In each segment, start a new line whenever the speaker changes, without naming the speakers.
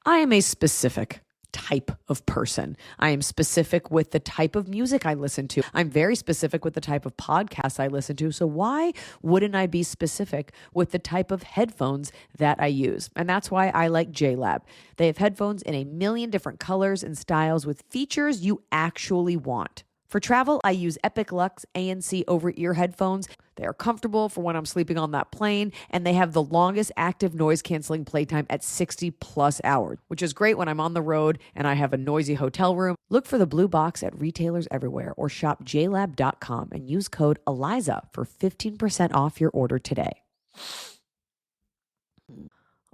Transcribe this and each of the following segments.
I am a specific type of person. I am specific with the type of music I listen to. I'm very specific with the type of podcasts I listen to. So why wouldn't I be specific with the type of headphones that I use? And that's why I like JLab. They have headphones in a million different colors and styles with features you actually want. For travel, I use Epic Lux ANC over-ear headphones. They are comfortable for when I'm sleeping on that plane, and they have the longest active noise-canceling playtime at 60 plus hours, which is great when I'm on the road and I have a noisy hotel room. Look for the blue box at retailers everywhere or shop jlab.com and use code Iliza for 15% off your order today.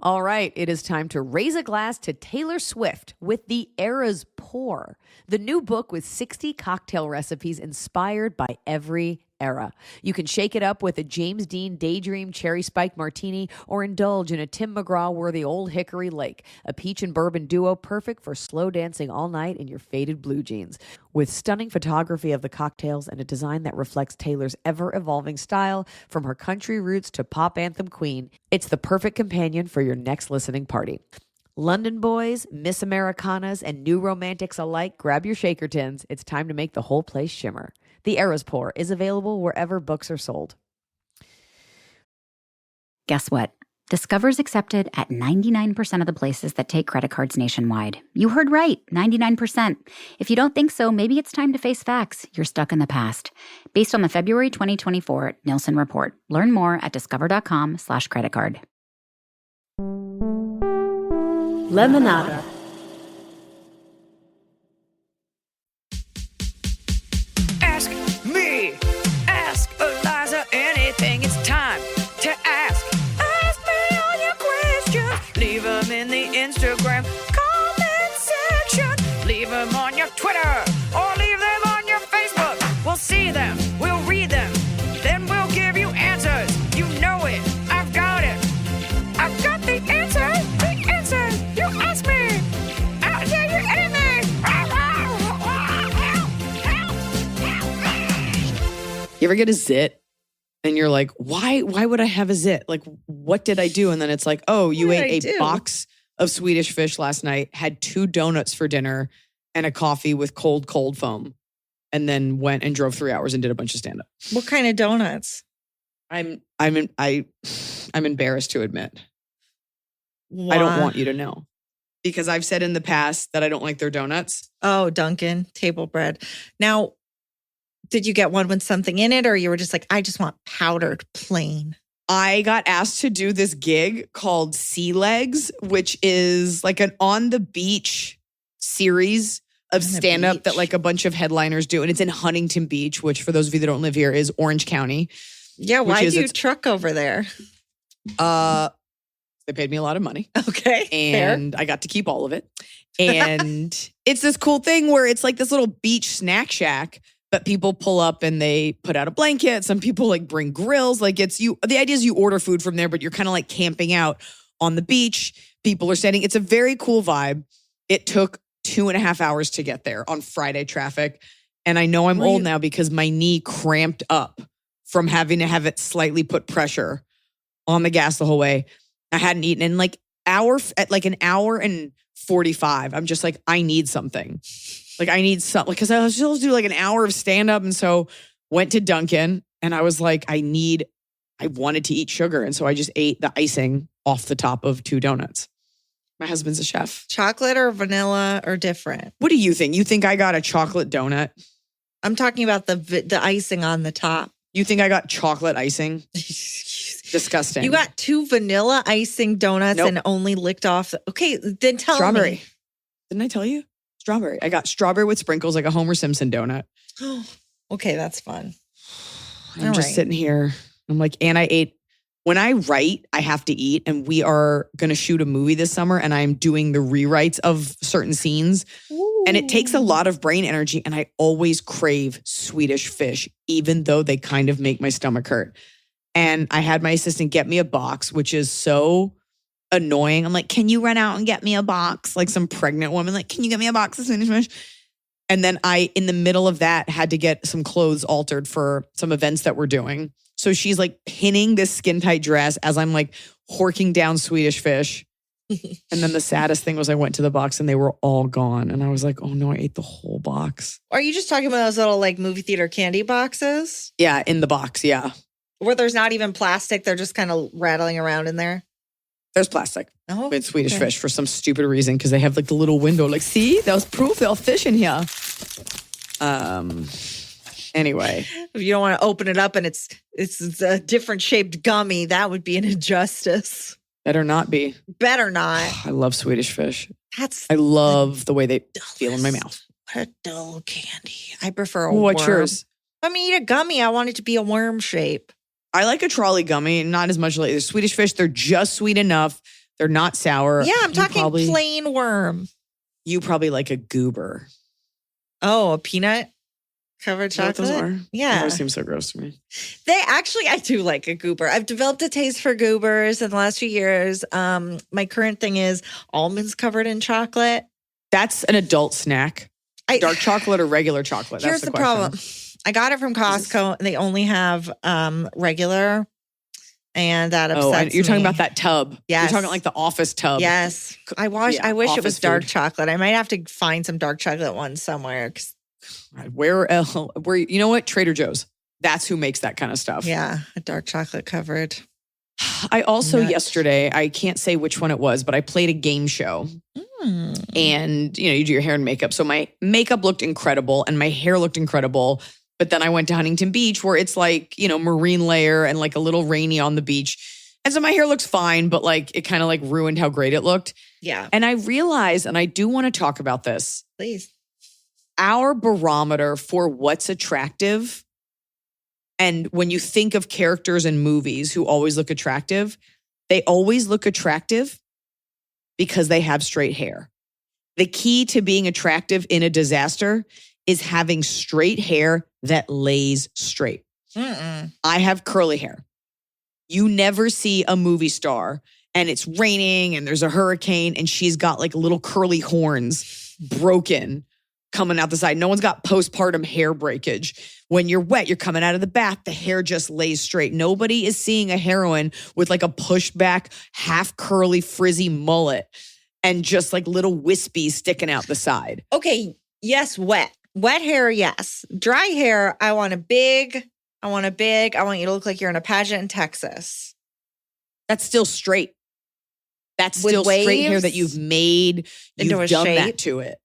All right, it is time to raise a glass to Taylor Swift with The Eras Pour, the new book with 60 cocktail recipes inspired by every era. You can shake it up with a James Dean Daydream Cherry Spiked Martini or indulge in a Tim McGraw-worthy Old Hickory Lake, a peach and bourbon duo perfect for slow dancing all night in your faded blue jeans. With stunning photography of the cocktails and a design that reflects Taylor's ever-evolving style, from her country roots to pop anthem queen, it's the perfect companion for your next listening party. London boys, Miss Americanas, and new romantics alike, grab your shaker tins. It's time to make the whole place shimmer. The Eras Pour is available wherever books are sold.
Guess what? Discover's accepted at 99% of the places that take credit cards nationwide. You heard right, 99%. If you don't think so, maybe it's time to face facts. You're stuck in the past. Based on the February 2024 Nielsen report. Learn more at discover.com/creditcard.
Lemonada.
Ask me, ask Iliza anything. It's time to ask. Ask me all your questions. Leave them in the Instagram comment section. Leave them on your Twitter or leave them on your Facebook. We'll see them, we'll read them, then we'll give you answers. You know it, I've got it. I've got the answer, the answer. You ask me, I'll tell you anything.
You ever get a zit and you're like, why would I have a zit? Like, what did I do? And then it's like, oh, you ate a box of Swedish fish last night, had 2 donuts for dinner and a coffee with cold foam, and then went and drove 3 hours and did a bunch of stand-up.
What kind of donuts?
I'm embarrassed to admit.
Why?
I don't want you to know. Because I've said in the past that I don't like their donuts.
Oh, Dunkin' table bread. Now, did you get one with something in it, or you were just like, I just want powdered plain?
I got asked to do this gig called Sea Legs, which is like an on the beach series of stand-up that like a bunch of headliners do. And it's in Huntington Beach, which for those of you that don't live here is Orange County.
Yeah, why do you truck over there?
They paid me a lot of money.
Okay.
And I got to keep all of it. And it's this cool thing where it's like this little beach snack shack, but people pull up and they put out a blanket. Some people like bring grills. Like it's you. The idea is you order food from there, but you're kind of like camping out on the beach. People are standing. It's a very cool vibe. It took 2.5 hours to get there on Friday traffic. And I know I'm old now because my knee cramped up from having to have it slightly put pressure on the gas the whole way. I hadn't eaten in an hour and 45. I'm just like, I need something. Like I need something because I was supposed to do like an hour of stand up. And so went to Dunkin' and I was like, I wanted to eat sugar. And so I just ate the icing off the top of 2 donuts. My husband's a chef.
Chocolate or vanilla or different?
What do you think? You think I got a chocolate donut?
I'm talking about the icing on the top.
You think I got chocolate icing? Disgusting.
You got 2 vanilla icing donuts and only licked off. Okay, then tell
strawberry.
me.
Didn't I tell you? Strawberry. I got strawberry with sprinkles, like a Homer Simpson donut.
Okay, that's fun.
I'm just sitting here. I'm like, and I ate. When I write, I have to eat. And we are going to shoot a movie this summer and I'm doing the rewrites of certain scenes. Ooh. And it takes a lot of brain energy. And I always crave Swedish fish, even though they kind of make my stomach hurt. And I had my assistant get me a box, which is so annoying. I'm like, can you run out and get me a box? Like some pregnant woman, like, can you get me a box of Swedish fish? And then I, in the middle of that, had to get some clothes altered for some events that we're doing. So she's like pinning this skin tight dress as I'm like horking down Swedish fish. And then the saddest thing was I went to the box and they were all gone. And I was like, oh no, I ate the whole box.
Are you just talking about those little like movie theater candy boxes?
Yeah, in the box. Yeah.
Where there's not even plastic. They're just kind of rattling around in there.
There's plastic.
Oh,
With Swedish fish for some stupid reason because they have like the little window. Like, see, that was proof there was fish in here. Anyway.
If you don't want to open it up and it's a different shaped gummy, that would be an injustice.
Better not be.
Better not.
I love Swedish fish.
That's
I love the way they feel in my mouth.
what a dull candy. I prefer a
What's
worm.
yours?
If I'm gonna eat a gummy, I want it to be a worm shape.
I like a trolley gummy, not as much like the Swedish fish. They're just sweet enough. They're not sour.
Yeah, I'm
You
talking
probably-
plain worm.
You probably like a goober.
Oh, a peanut covered
Is that what
chocolate?
those are?
Yeah.
That always seems so gross to me.
I do like a goober. I've developed a taste for goobers in the last few years. My current thing is almonds covered in chocolate.
That's an adult snack. Dark chocolate or regular chocolate?
Here's
That's
the
question.
problem. I got it from Costco and they only have regular. And that upsets
you're talking
me.
about that tub.
Yes.
You're talking like the office tub.
Yes. I wish it
office
was dark
food.
chocolate. I might have to find some dark chocolate ones somewhere.
Where you know what? Trader Joe's. That's who makes that kind of stuff.
Yeah, a dark chocolate covered.
I also
Nuts.
yesterday, I can't say which one it was, but I played a game show. And you do your hair and makeup. So my makeup looked incredible and my hair looked incredible. But then I went to Huntington Beach where it's like, marine layer and like a little rainy on the beach. And so my hair looks fine, but like it kind of like ruined how great it looked.
Yeah,
And I realized, and I do want to talk about this,
please.
our barometer for what's attractive. And when you think of characters in movies who always look attractive, they always look attractive because they have straight hair. The key to being attractive in a disaster is having straight hair that lays straight.
Mm-mm.
I have curly hair. You never see a movie star and it's raining and there's a hurricane and she's got like little curly horns broken coming out the side. No one's got postpartum hair breakage. When you're wet, you're coming out of the bath, the hair just lays straight. Nobody is seeing a heroine with like a pushback, half curly, frizzy mullet and just like little wispies sticking out the side.
Okay, yes, wet. Wet hair, yes. Dry hair, I want big. I want you to look like you're in a pageant in Texas.
That's still straight. That's
With
still straight hair
waves
that you've made.
into
You've
a
done that
shape?
to it.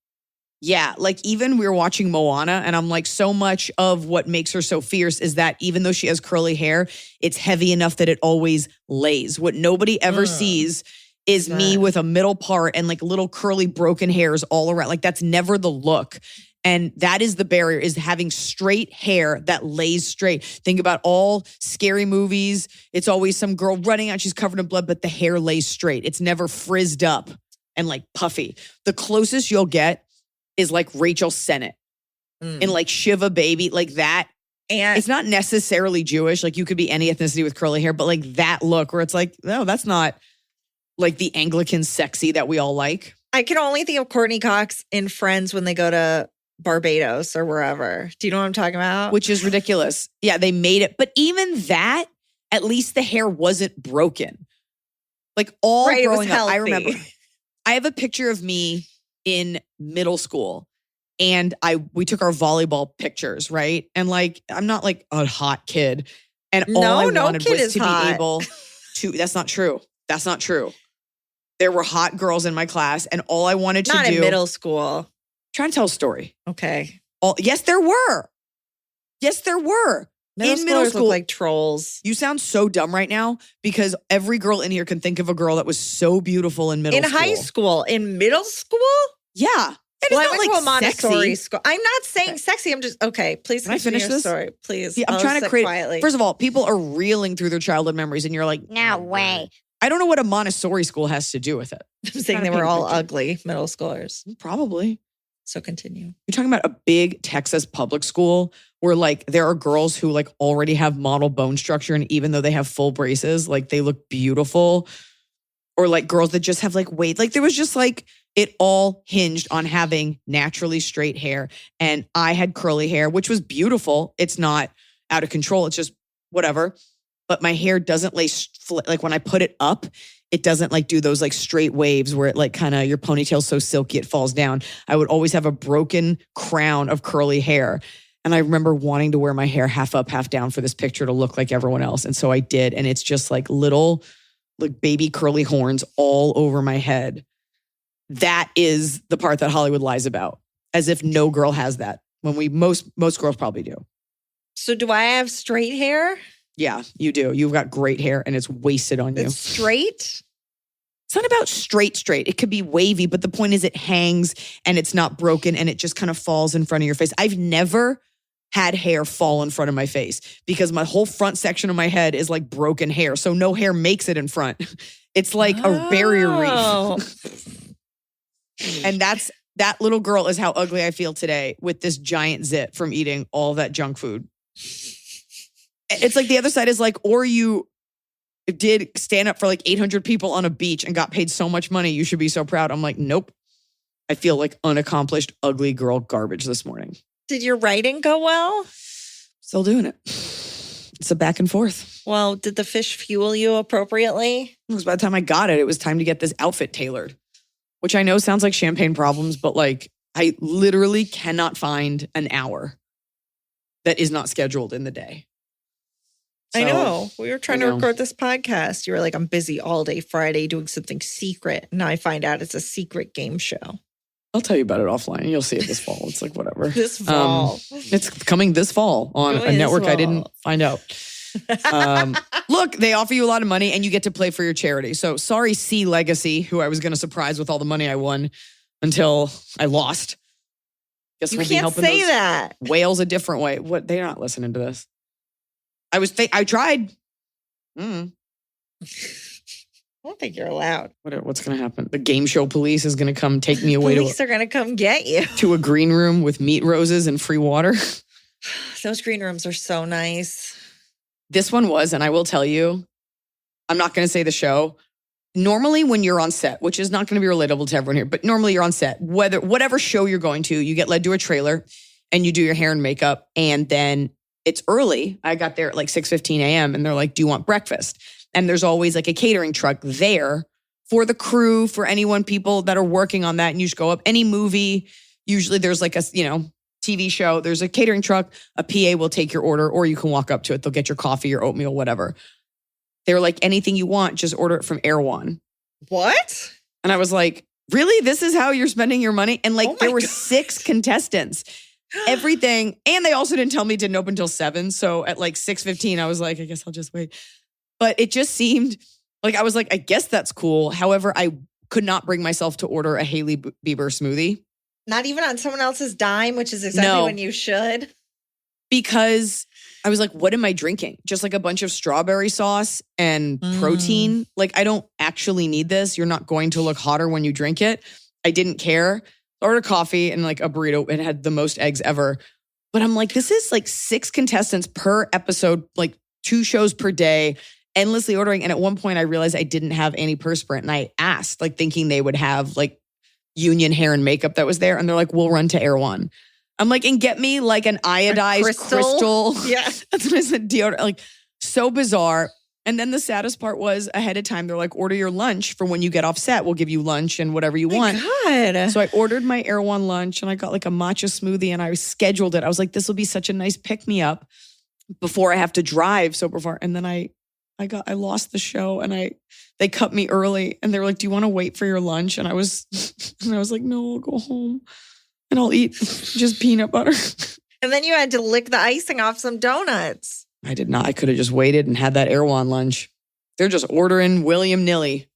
Yeah, like even we were watching Moana and I'm like, so much of what makes her so fierce is that even though she has curly hair, it's heavy enough that it always lays. What nobody ever sees is me with a middle part and like little curly broken hairs all around. Like that's never the look. And that is the barrier, is having straight hair that lays straight. Think about all scary movies. It's always some girl running out. She's covered in blood, but the hair lays straight. It's never frizzed up and like puffy. The closest you'll get is like Rachel Sennett in like Shiva Baby, like that.
And
It's not necessarily Jewish. Like you could be any ethnicity with curly hair, but like that look where it's like, no, that's not like the Anglican sexy that we all like.
I can only think of Courtney Cox in Friends when they go to Barbados or wherever. Do you know what I'm talking about?
Which is ridiculous. Yeah, they made it. But even that, at least the hair wasn't broken. Like all
Right, it was
growing up, I
healthy.
remember. I have a picture of me in middle school and we took our volleyball pictures, right? And like, I'm not like a hot kid. And all
No,
I
no
wanted
kid
was
is
to
hot.
be able to, that's not true. That's not true. There were hot girls in my class and all I wanted to
Not
do.
in middle school.
Trying to tell a story.
Okay.
Yes, there were. Yes, there were.
Middle
In middle
schoolers
school.
look like trolls.
You sound so dumb right now because every girl in here can think of a girl that was so beautiful in middle
In
school.
high school. In middle school?
Yeah. And
Well, I
it's
went to a
not like
Montessori
sexy.
school. I'm not saying sexy. I'm just, okay, please
Can I
continue
finish
your
this?
story. Please.
Yeah, I'm
I'll
trying to
sit
create.
quietly.
First of all, people are reeling through their childhood memories and you're like,
No way.
I don't know what a Montessori school has to do with it.
I'm saying they
trying to
were
paint a
all
picture.
ugly middle schoolers.
Probably.
So continue.
You're talking about a big Texas public school where like there are girls who like already have model bone structure and even though they have full braces, like they look beautiful. Or like girls that just have like weight. Like there was just like it all hinged on having naturally straight hair. And I had curly hair, which was beautiful. It's not out of control. It's just whatever. But my hair doesn't lay like when I put it up, it doesn't like do those like straight waves where it like kind of your ponytail's so silky it falls down. I would always have a broken crown of curly hair. And I remember wanting to wear my hair half up, half down for this picture to look like everyone else. And so I did. And it's just like little like baby curly horns all over my head. That is the part that Hollywood lies about, as if no girl has that, when most girls probably do.
So do I have straight hair?
Yeah, you do. You've got great hair and it's wasted on you.
It's straight?
It's not about straight. It could be wavy, but the point is it hangs and it's not broken and it just kind of falls in front of your face. I've never had hair fall in front of my face because my whole front section of my head is like broken hair. So no hair makes it in front. It's like a barrier reef. And that little girl is how ugly I feel today with this giant zit from eating all that junk food. It's like the other side is like, or you did stand up for like 800 people on a beach and got paid so much money, you should be so proud. I'm like, nope. I feel like unaccomplished, ugly girl garbage this morning.
Did your writing go well?
Still doing it. It's a back and forth.
Well, did the fish fuel you appropriately?
It was by the time I got it, it was time to get this outfit tailored, which I know sounds like champagne problems, but like I literally cannot find an hour that is not scheduled in the day.
I know. We were trying to record this podcast. You were like, I'm busy all day Friday doing something secret. Now I find out it's a secret game show.
I'll tell you about it offline. You'll see it this fall. It's like whatever.
This fall.
It's coming this fall on a network I didn't find out. Look, they offer you a lot of money and you get to play for your charity. So sorry, C Legacy, who I was going to surprise with all the money I won until I lost. Guess
You
we'll be
can't
helping
say
those
that.
whales a different way. What? They're not listening to this. I tried.
I don't think you're allowed.
What's going to happen? The game show police is going to come take me away
Police are going to come get you.
to a green room with meat roses and free water.
Those green rooms are so nice.
This one was, and I will tell you, I'm not going to say the show. Normally when you're on set, which is not going to be relatable to everyone here, but normally you're on set, whatever show you're going to, you get led to a trailer and you do your hair and makeup. And then it's early. I got there at like 6:15 a.m. and they're like, do you want breakfast? And there's always like a catering truck there for the crew, for people that are working on that. And you just go up any movie. Usually there's like a, TV show. There's a catering truck. A PA will take your order or you can walk up to it. They'll get your coffee, your oatmeal, whatever. They were like, anything you want, just order it from Erewhon.
What?
And I was like, really? This is how you're spending your money? And like, there were
God.
6 contestants. Everything. And they also didn't tell me it didn't open until 7. So at like 6:15, I was like, I guess I'll just wait. But it just seemed like, I was like, I guess that's cool. However, I could not bring myself to order a Hailey Bieber smoothie.
Not even on someone else's dime, which is exactly when you should.
Because I was like, what am I drinking? Just like a bunch of strawberry sauce and protein. Like, I don't actually need this. You're not going to look hotter when you drink it. I didn't care. Ordered coffee and like a burrito. It had the most eggs ever. But I'm like, this is like 6 contestants per episode, like 2 shows per day, endlessly ordering. And at one point I realized I didn't have antiperspirant. And I asked, like thinking they would have like Union hair and makeup that was there. And they're like, we'll run to Erewhon. I'm like, and get me like an iodized crystal.
Yeah.
That's what I said, deodorant. Like, so bizarre. And then the saddest part was ahead of time, they're like, order your lunch for when you get off set. We'll give you lunch and whatever you want.
God.
So I ordered my Erewhon lunch and I got like a matcha smoothie and I scheduled it. I was like, this will be such a nice pick me up before I have to drive so far. And then I lost the show and they cut me early and they were like, do you want to wait for your lunch? And I was like, no, I'll go home and I'll eat just peanut butter.
And then you had to lick the icing off some donuts.
I did not. I could have just waited and had that Erewhon lunch. They're just ordering willy-nilly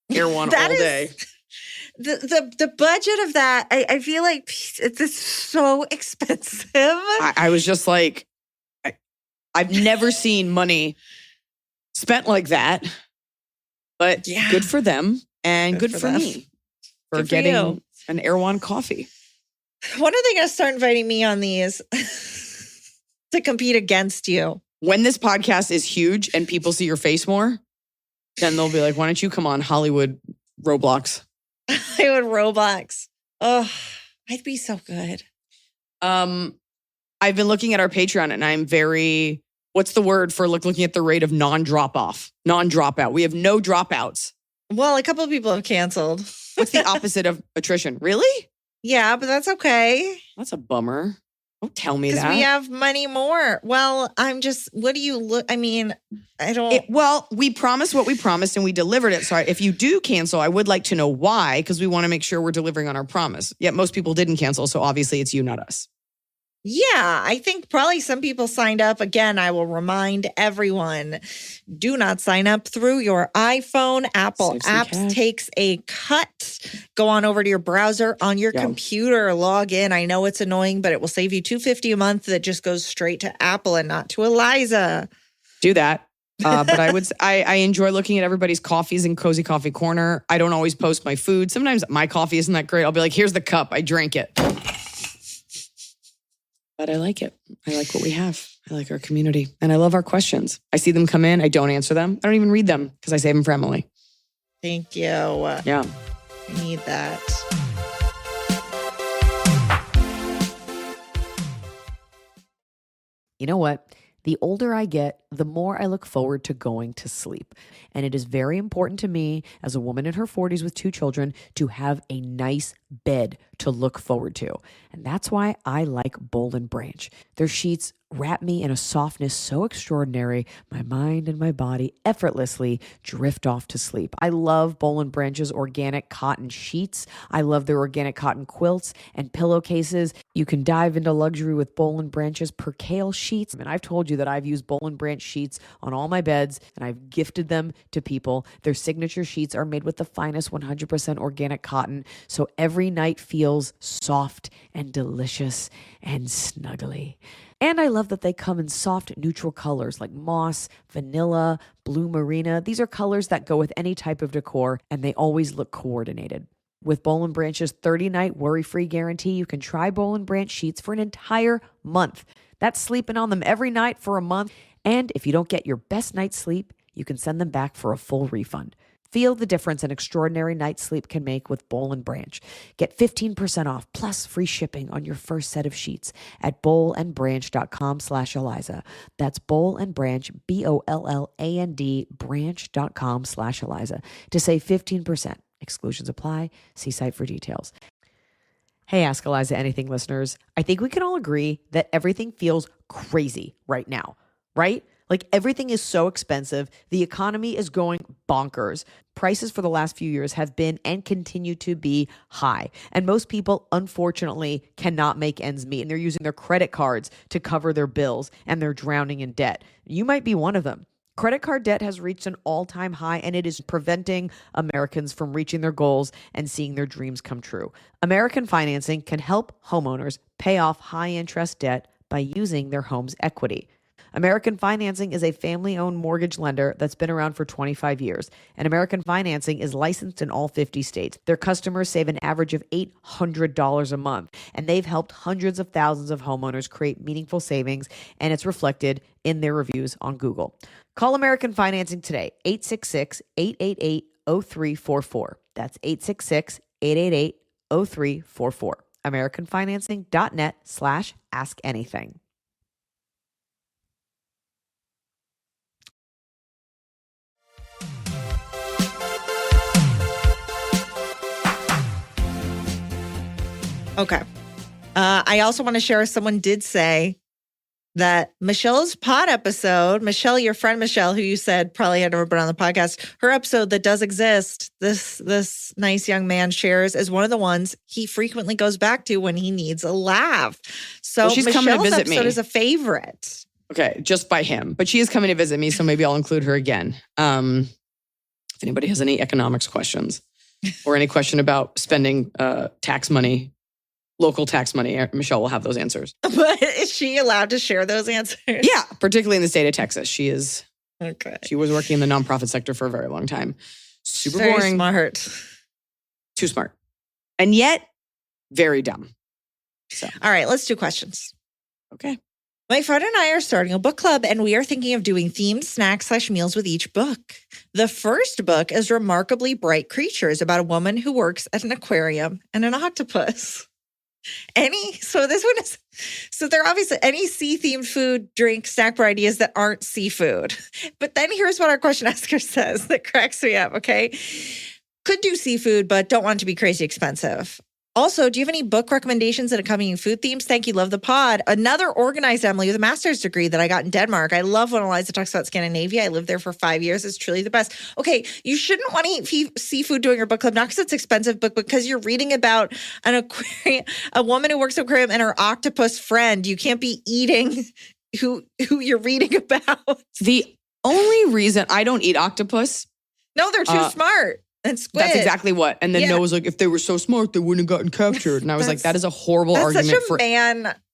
Erewhon all day.
The budget of that, I feel like it's so expensive.
I was just like, I've never seen money spent like that. But good for them and good for me for getting an Erewhon coffee.
When are they going to start inviting me on these to compete against you?
When this podcast is huge and people see your face more, then they'll be like, why don't you come on Hollywood Roblox?
Hollywood Roblox. Oh, I'd be so good.
I've been looking at our Patreon and I'm very, what's the word for looking at the rate of non-dropout? We have no dropouts.
Well, a couple of people have canceled.
What's the opposite of attrition? Really?
Yeah, but that's okay.
That's a bummer. Don't tell me
Because
that.
we have money more. Well, what do you look? I mean, I don't.
We promised what we promised and we delivered it. So if you do cancel, I would like to know why, because we want to make sure we're delivering on our promise. Yet most people didn't cancel. So obviously it's you, not us.
Yeah, I think probably some people signed up. Again, I will remind everyone, do not sign up through your iPhone. Apple Apps takes a cut. Go on over to your browser on your computer, log in. I know it's annoying, but it will save you $250 a month that just goes straight to Apple and not to Iliza.
Do that. But I enjoy looking at everybody's coffees in Cozy Coffee Corner. I don't always post my food. Sometimes my coffee isn't that great. I'll be like, here's the cup. I drank it. But I like it. I like what we have. I like our community. And I love our questions. I see them come in. I don't answer them. I don't even read them because I save them for Emily.
Thank you.
Yeah.
I need that.
You know what? The older I get, the more I look forward to going to sleep. And it is very important to me as a woman in her 40s with 2 children to have a nice bed to look forward to. And that's why I like Boll and Branch. Their sheets wrap me in a softness so extraordinary, my mind and my body effortlessly drift off to sleep. I love Boll and Branch's organic cotton sheets. I love their organic cotton quilts and pillowcases. You can dive into luxury with Boll and Branch's percale sheets. And I've told you that I've used Boll and Branch sheets on all my beds and I've gifted them to people. Their signature sheets are made with the finest 100% organic cotton, so every night feels soft and delicious and snuggly. And I love that they come in soft, neutral colors like moss, vanilla, blue marina. These are colors that go with any type of decor, and they always look coordinated. With Boll and Branch's 30-night worry-free guarantee, you can try Boll and Branch sheets for an entire month. That's sleeping on them every night for a month. And if you don't get your best night's sleep, you can send them back for a full refund. Feel the difference an extraordinary night's sleep can make with Boll and Branch. Get 15% off plus free shipping on your first set of sheets at bollandbranch.com/Iliza. That's Boll and Branch, BOLLAND, branch.com/Iliza to save 15%. Exclusions apply. See site for details. Hey, Ask Iliza Anything listeners. I think we can all agree that everything feels crazy right now, right? Like everything is so expensive. The economy is going bonkers. Prices for the last few years have been and continue to be high. And most people, unfortunately, cannot make ends meet. And they're using their credit cards to cover their bills and they're drowning in debt. You might be one of them. Credit card debt has reached an all-time high and it is preventing Americans from reaching their goals and seeing their dreams come true. American Financing can help homeowners pay off high-interest debt by using their home's equity. American Financing is a family-owned mortgage lender that's been around for 25 years, and American Financing is licensed in all 50 states. Their customers save an average of $800 a month, and they've helped hundreds of thousands of homeowners create meaningful savings, and it's reflected in their reviews on Google. Call American Financing today, 866-888-0344. That's 866-888-0344. AmericanFinancing.net/askanything.
Okay. I also want to share, someone did say that Michelle's pod episode, Michelle, your friend Michelle, who you said probably had never been on the podcast, her episode that does exist, this nice young man shares, is one of the ones he frequently goes back to when he needs a laugh. So
well, she's
Michelle's
coming to visit
episode
me.
is a favorite.
Okay, just by him. But she is coming to visit me, so maybe I'll include her again. If anybody has any economics questions or any question about spending tax money, local tax money, Michelle will have those answers.
But is she allowed to share those answers?
Yeah, particularly in the state of Texas. She is.
Okay.
She was working in the nonprofit sector for a very long time. Super
Very
boring.
smart.
Too smart. And yet, very dumb. So,
All right, let's do questions.
okay.
My friend and I are starting a book club, and we are thinking of doing themed snacks/meals with each book. The first book is Remarkably Bright Creatures, about a woman who works at an aquarium and an octopus. So this one is, so they're obviously any sea-themed food, drink, snack bar ideas that aren't seafood. But then here's what our question asker says that cracks me up, okay? Could do seafood, but don't want it to be crazy expensive. Also, do you have any book recommendations that accompanying food themes? Thank you. Love the pod. Another organized Emily with a master's degree that I got in Denmark. I love when Iliza talks about Scandinavia. I lived there for 5 years. It's truly the best. Okay, you shouldn't want to eat seafood during your book club, not because it's expensive, but because you're reading about an aquarium, a woman who works at an aquarium and her octopus friend. You can't be eating who you're reading about.
The only reason I don't eat octopus.
No, they're too smart. And squid.
That's exactly what. And then Noah was like, if they were so smart, they wouldn't have gotten captured. And I was like, that is a horrible argument for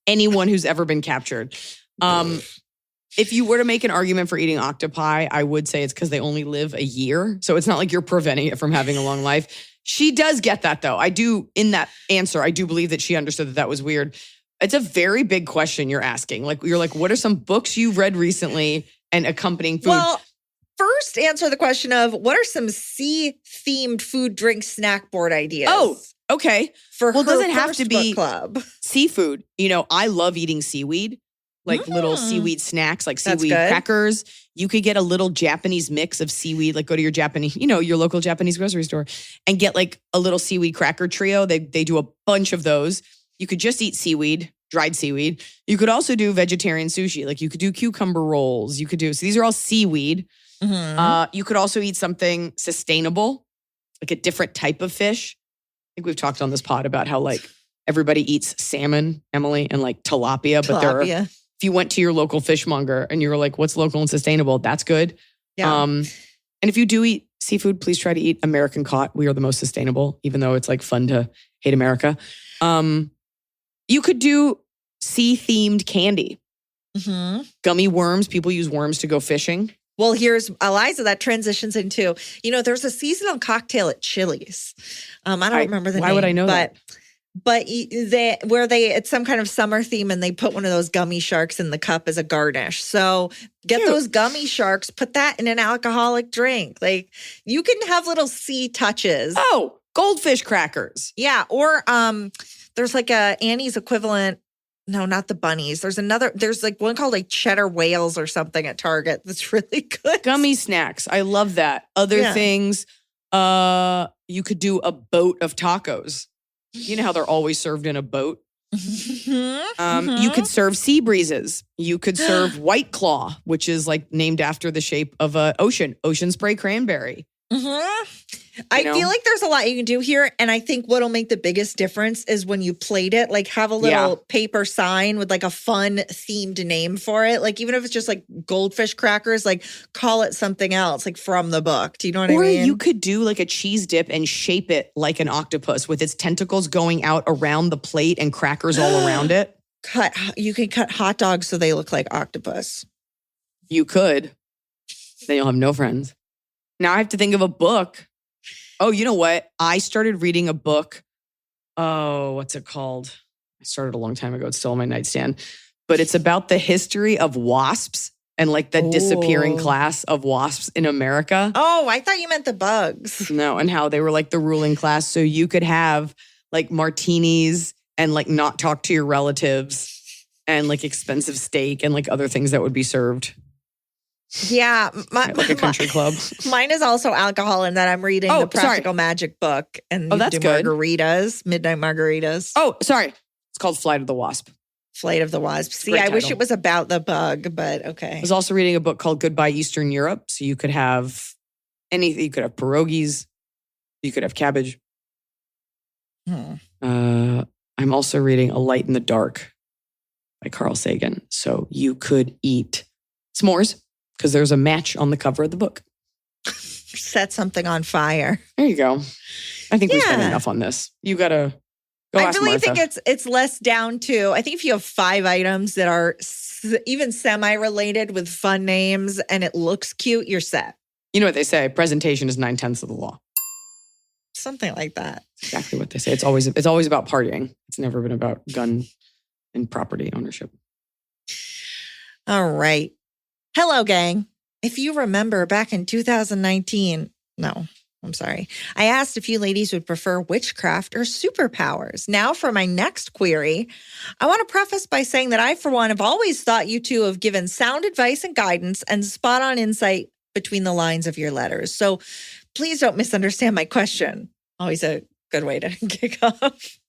anyone who's ever been captured. If you were to make an argument for eating octopi, I would say it's because they only live a year. So it's not like you're preventing it from having a long life. She does get that, though. I do, in that answer, I do believe that she understood that was weird. It's a very big question you're asking. Like, you're like, what are some books you've read recently and accompanying food?
Well, first, answer the question of what are some sea-themed food, drink, snack board ideas?
Oh, okay.
Well,
it doesn't have to be
club.
Seafood. You know, I love eating seaweed, like little seaweed snacks, like seaweed crackers. You could get a little Japanese mix of seaweed, like go to your Japanese, your local Japanese grocery store and get like a little seaweed cracker trio. They do a bunch of those. You could just eat seaweed. Dried seaweed. You could also do vegetarian sushi. Like you could do cucumber rolls. So these are all seaweed. You could also eat something sustainable, like a different type of fish. I think we've talked on this pod about how like everybody eats salmon, Emily, and like tilapia. But if you went to your local fishmonger and you were like, what's local and sustainable? That's good. Yeah. And if you do eat seafood, please try to eat American caught. We are the most sustainable, even though it's like fun to hate America. You could do sea-themed candy. Gummy worms. People use worms to go fishing.
Well, here's Iliza that transitions into, there's a seasonal cocktail at Chili's. I don't remember the name.
Why would I know that?
But it's some kind of summer theme and they put one of those gummy sharks in the cup as a garnish. So get those gummy sharks, put that in an alcoholic drink. Like you can have little sea touches.
Oh, goldfish crackers.
Yeah. Or there's like a Annie's equivalent. No, not the bunnies. There's like one called like cheddar whales or something at Target that's really good.
Gummy snacks. I love that. Other things, you could do a boat of tacos. You know how they're always served in a boat? You could serve sea breezes. You could serve White Claw, which is like named after the shape of an ocean spray cranberry.
I feel like there's a lot you can do here. And I think what'll make the biggest difference is when you plate it, like have a little paper sign with like a fun themed name for it. Like even if it's just like goldfish crackers, like call it something else, like from the book. Do you know what I mean?
Or you could do like a cheese dip and shape it like an octopus with its tentacles going out around the plate and crackers all around it.
You can cut hot dogs so they look like octopus.
You could. Then you'll have no friends. Now I have to think of a book. Oh, you know what? I started reading a book. Oh, what's it called? I started a long time ago. It's still on my nightstand. But it's about the history of wasps and like the disappearing class of wasps in America.
Oh, I thought you meant the bugs.
No, and how they were like the ruling class. So you could have like martinis and like not talk to your relatives and like expensive steak and like other things that would be served.
Yeah.
Like a country club.
Mine is also alcohol in that I'm reading the Practical Magic book. And
that's good.
Margaritas, midnight margaritas.
Oh, sorry. It's called Flight of the Wasp.
Flight of the Wasp. See, I wish it was about the bug, but okay.
I was also reading a book called Goodbye Eastern Europe. So you could have anything. You could have pierogies. You could have cabbage. I'm also reading A Light in the Dark by Carl Sagan. So you could eat s'mores. Because there's a match on the cover of the book.
Set something on fire.
There you go. I think we spent enough on this. You got to go ask Martha.
Think it's less down to, I think if you have 5 items that are even semi-related with fun names and it looks cute, you're set.
You know what they say? Presentation is 9/10 of the law.
Something like that.
Exactly what they say. It's always about partying. It's never been about gun and property ownership.
All right. Hello, gang. If you remember back in 2019, no, I'm sorry. I asked if you ladies would prefer witchcraft or superpowers. Now for my next query. I want to preface by saying that I, for one, have always thought you two have given sound advice and guidance and spot on insight between the lines of your letters. So please don't misunderstand my question. Always a good way to kick off.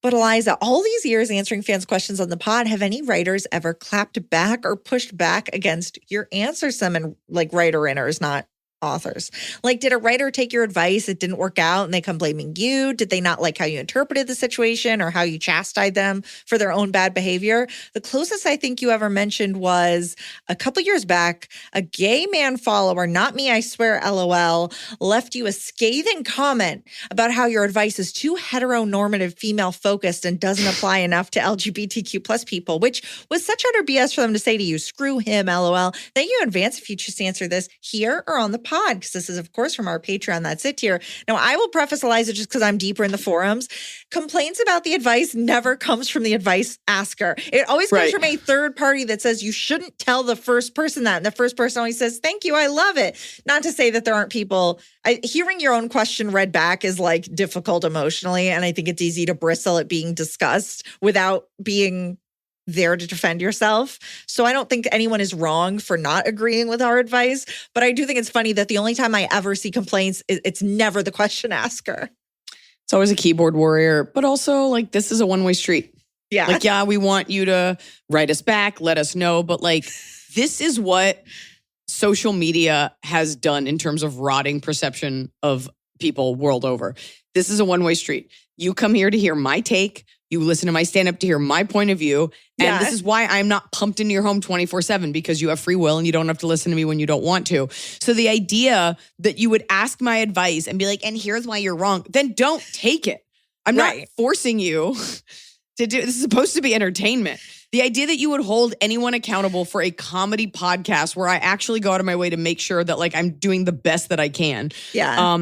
But Iliza, all these years answering fans' questions on the pod, have any writers ever clapped back or pushed back against your answers? Some and like writer-inners, not authors. Like, did a writer take your advice, it didn't work out, and they come blaming you? Did they not like how you interpreted the situation or how you chastised them for their own bad behavior? The closest I think you ever mentioned was a couple years back, a gay man follower, not me, I swear, LOL, left you a scathing comment about how your advice is too heteronormative, female-focused, and doesn't apply enough to LGBTQ plus people, which was such utter BS for them to say to you. Screw him, LOL. Thank you in advance if you choose to answer this here or on the pod, because this is, of course, from our Patreon. That's it here. Now, I will preface, Iliza, just because I'm deeper in the forums. Complaints about the advice never comes from the advice asker. It always comes from a third party that says you shouldn't tell the first person that. And the first person always says, thank you, I love it. Not to say that there aren't people. Hearing your own question read back is like difficult emotionally. And I think it's easy to bristle at being discussed without being there to defend yourself. So I don't think anyone is wrong for not agreeing with our advice, but I do think it's funny that the only time I ever see complaints, it's never the question asker.
It's always a keyboard warrior, but also like this is a one-way street.
Yeah.
Like, yeah, we want you to write us back, let us know, but like this is what social media has done in terms of rotting perception of people world over. This is a one-way street. You come here to hear my take. You listen to my stand-up to hear my point of view. And this is why I'm not pumped into your home 24/7, because you have free will and you don't have to listen to me when you don't want to. So the idea that you would ask my advice and be like, and here's why you're wrong, then don't take it. I'm not forcing you to do, this is supposed to be entertainment. The idea that you would hold anyone accountable for a comedy podcast where I actually go out of my way to make sure that like I'm doing the best that I can.
Yeah.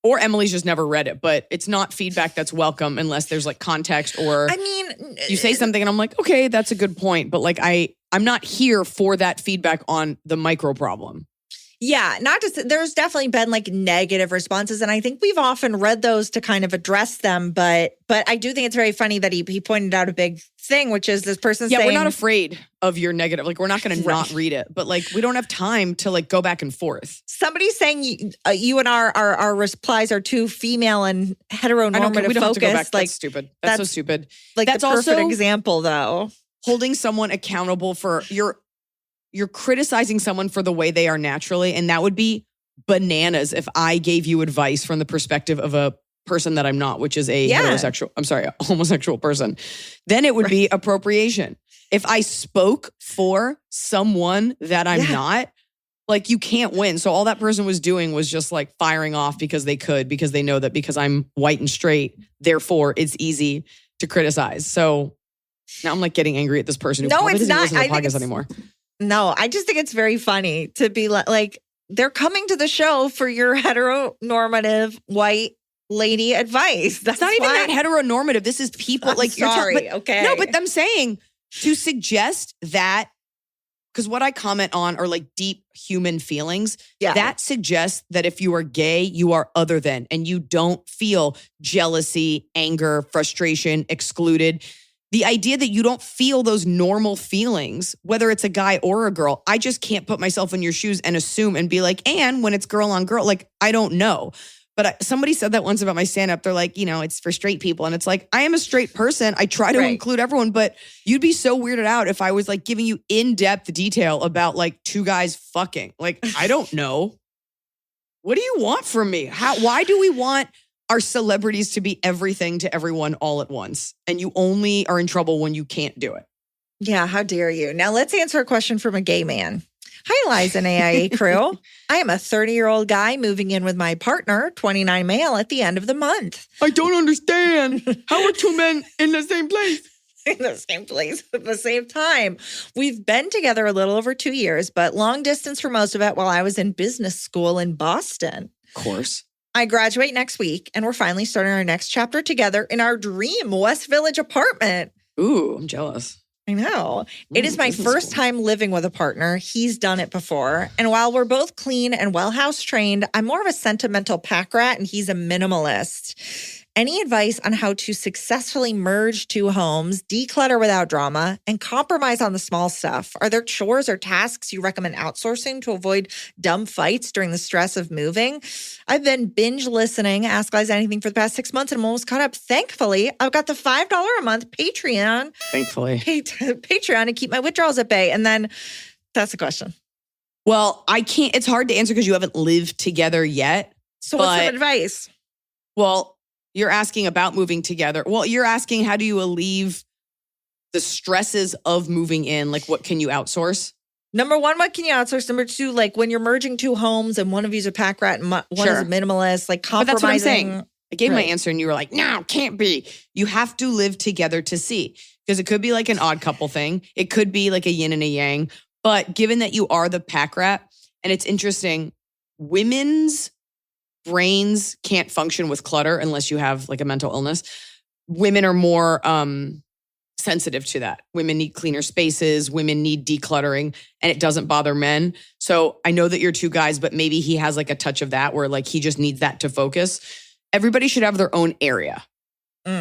Or Emily's just never read it, but it's not feedback that's welcome unless there's like context or
I mean,
you say something and I'm like, okay, that's a good point. But like, I'm not here for that feedback on the micro problem.
Yeah, not just, there's definitely been like negative responses. And I think we've often read those to kind of address them. But I do think it's very funny that he pointed out a big thing, which is this person saying.
Yeah, we're not afraid of your negative. Like, we're not going to not read it. But like, we don't have time to like go back and forth.
Somebody's saying you and our replies are too female and heteronormative
we don't have to go back.
focused. Like,
that's stupid. That's so stupid.
Like
that's
the perfect
also
example, though.
Holding someone accountable for you're criticizing someone for the way they are naturally. And that would be bananas if I gave you advice from the perspective of a person that I'm not, which is a homosexual person. Then it would be appropriation. If I spoke for someone that I'm not, like you can't win. So all that person was doing was just like firing off because they could, because they know that because I'm white and straight, therefore it's easy to criticize. So now I'm like getting angry at this person who probably doesn't listen to the podcast anymore.
No, I just think it's very funny to be like, they're coming to the show for your heteronormative white lady advice. That's
not even that heteronormative. This is people like
sorry. Okay.
No, but I'm saying to suggest that, because what I comment on are like deep human feelings. Yeah. That suggests that if you are gay, you are other than, and you don't feel jealousy, anger, frustration, excluded. The idea that you don't feel those normal feelings, whether it's a guy or a girl, I just can't put myself in your shoes and assume and be like, and when it's girl on girl, like, I don't know. But somebody said that once about my stand-up. They're like, it's for straight people. And it's like, I am a straight person. I try to include everyone, but you'd be so weirded out if I was like giving you in-depth detail about like two guys fucking. Like, I don't know. What do you want from me? Why do we want our celebrities to be everything to everyone all at once? And you only are in trouble when you can't do it.
Yeah, how dare you? Now let's answer a question from a gay man. Hi, Iliza and AIA crew. I am a 30-year-old guy moving in with my partner, 29 male, at the end of the month.
I don't understand. How are two men in the same place?
In the same place at the same time. We've been together a little over 2 years, but long distance for most of it while I was in business school in Boston.
Of course.
I graduate next week, and we're finally starting our next chapter together in our dream West Village apartment.
Ooh, I'm jealous.
I know. It is my first time living with a partner. He's done it before. And while we're both clean and well house trained, I'm more of a sentimental pack rat and he's a minimalist. Any advice on how to successfully merge two homes, declutter without drama, and compromise on the small stuff? Are there chores or tasks you recommend outsourcing to avoid dumb fights during the stress of moving? I've been binge listening Ask Liza Anything for the past 6 months and I'm almost caught up. Thankfully, I've got the $5 a month Patreon. Patreon to keep my withdrawals at bay. And then that's the question.
Well, I can't, it's hard to answer because you haven't lived together yet.
So what's some advice?
Well, you're asking about moving together. Well, you're asking how do you alleviate the stresses of moving in? Like what can you outsource?
Number one, what can you outsource? Number two, like when you're merging two homes and one of you's a pack rat and one is a minimalist, like compromising. But that's what I'm saying. I gave my answer and you were like, no, can't be. You have to live together to see. Because it could be like an odd couple thing. It could be like a yin and a yang. But given that you are the pack rat, and it's interesting, women's brains can't function with clutter unless you have like a mental illness. Women are more sensitive to that. Women need cleaner spaces. Women need decluttering and it doesn't bother men. So I know that you're two guys, but maybe he has like a touch of that where like he just needs that to focus. Everybody should have their own area.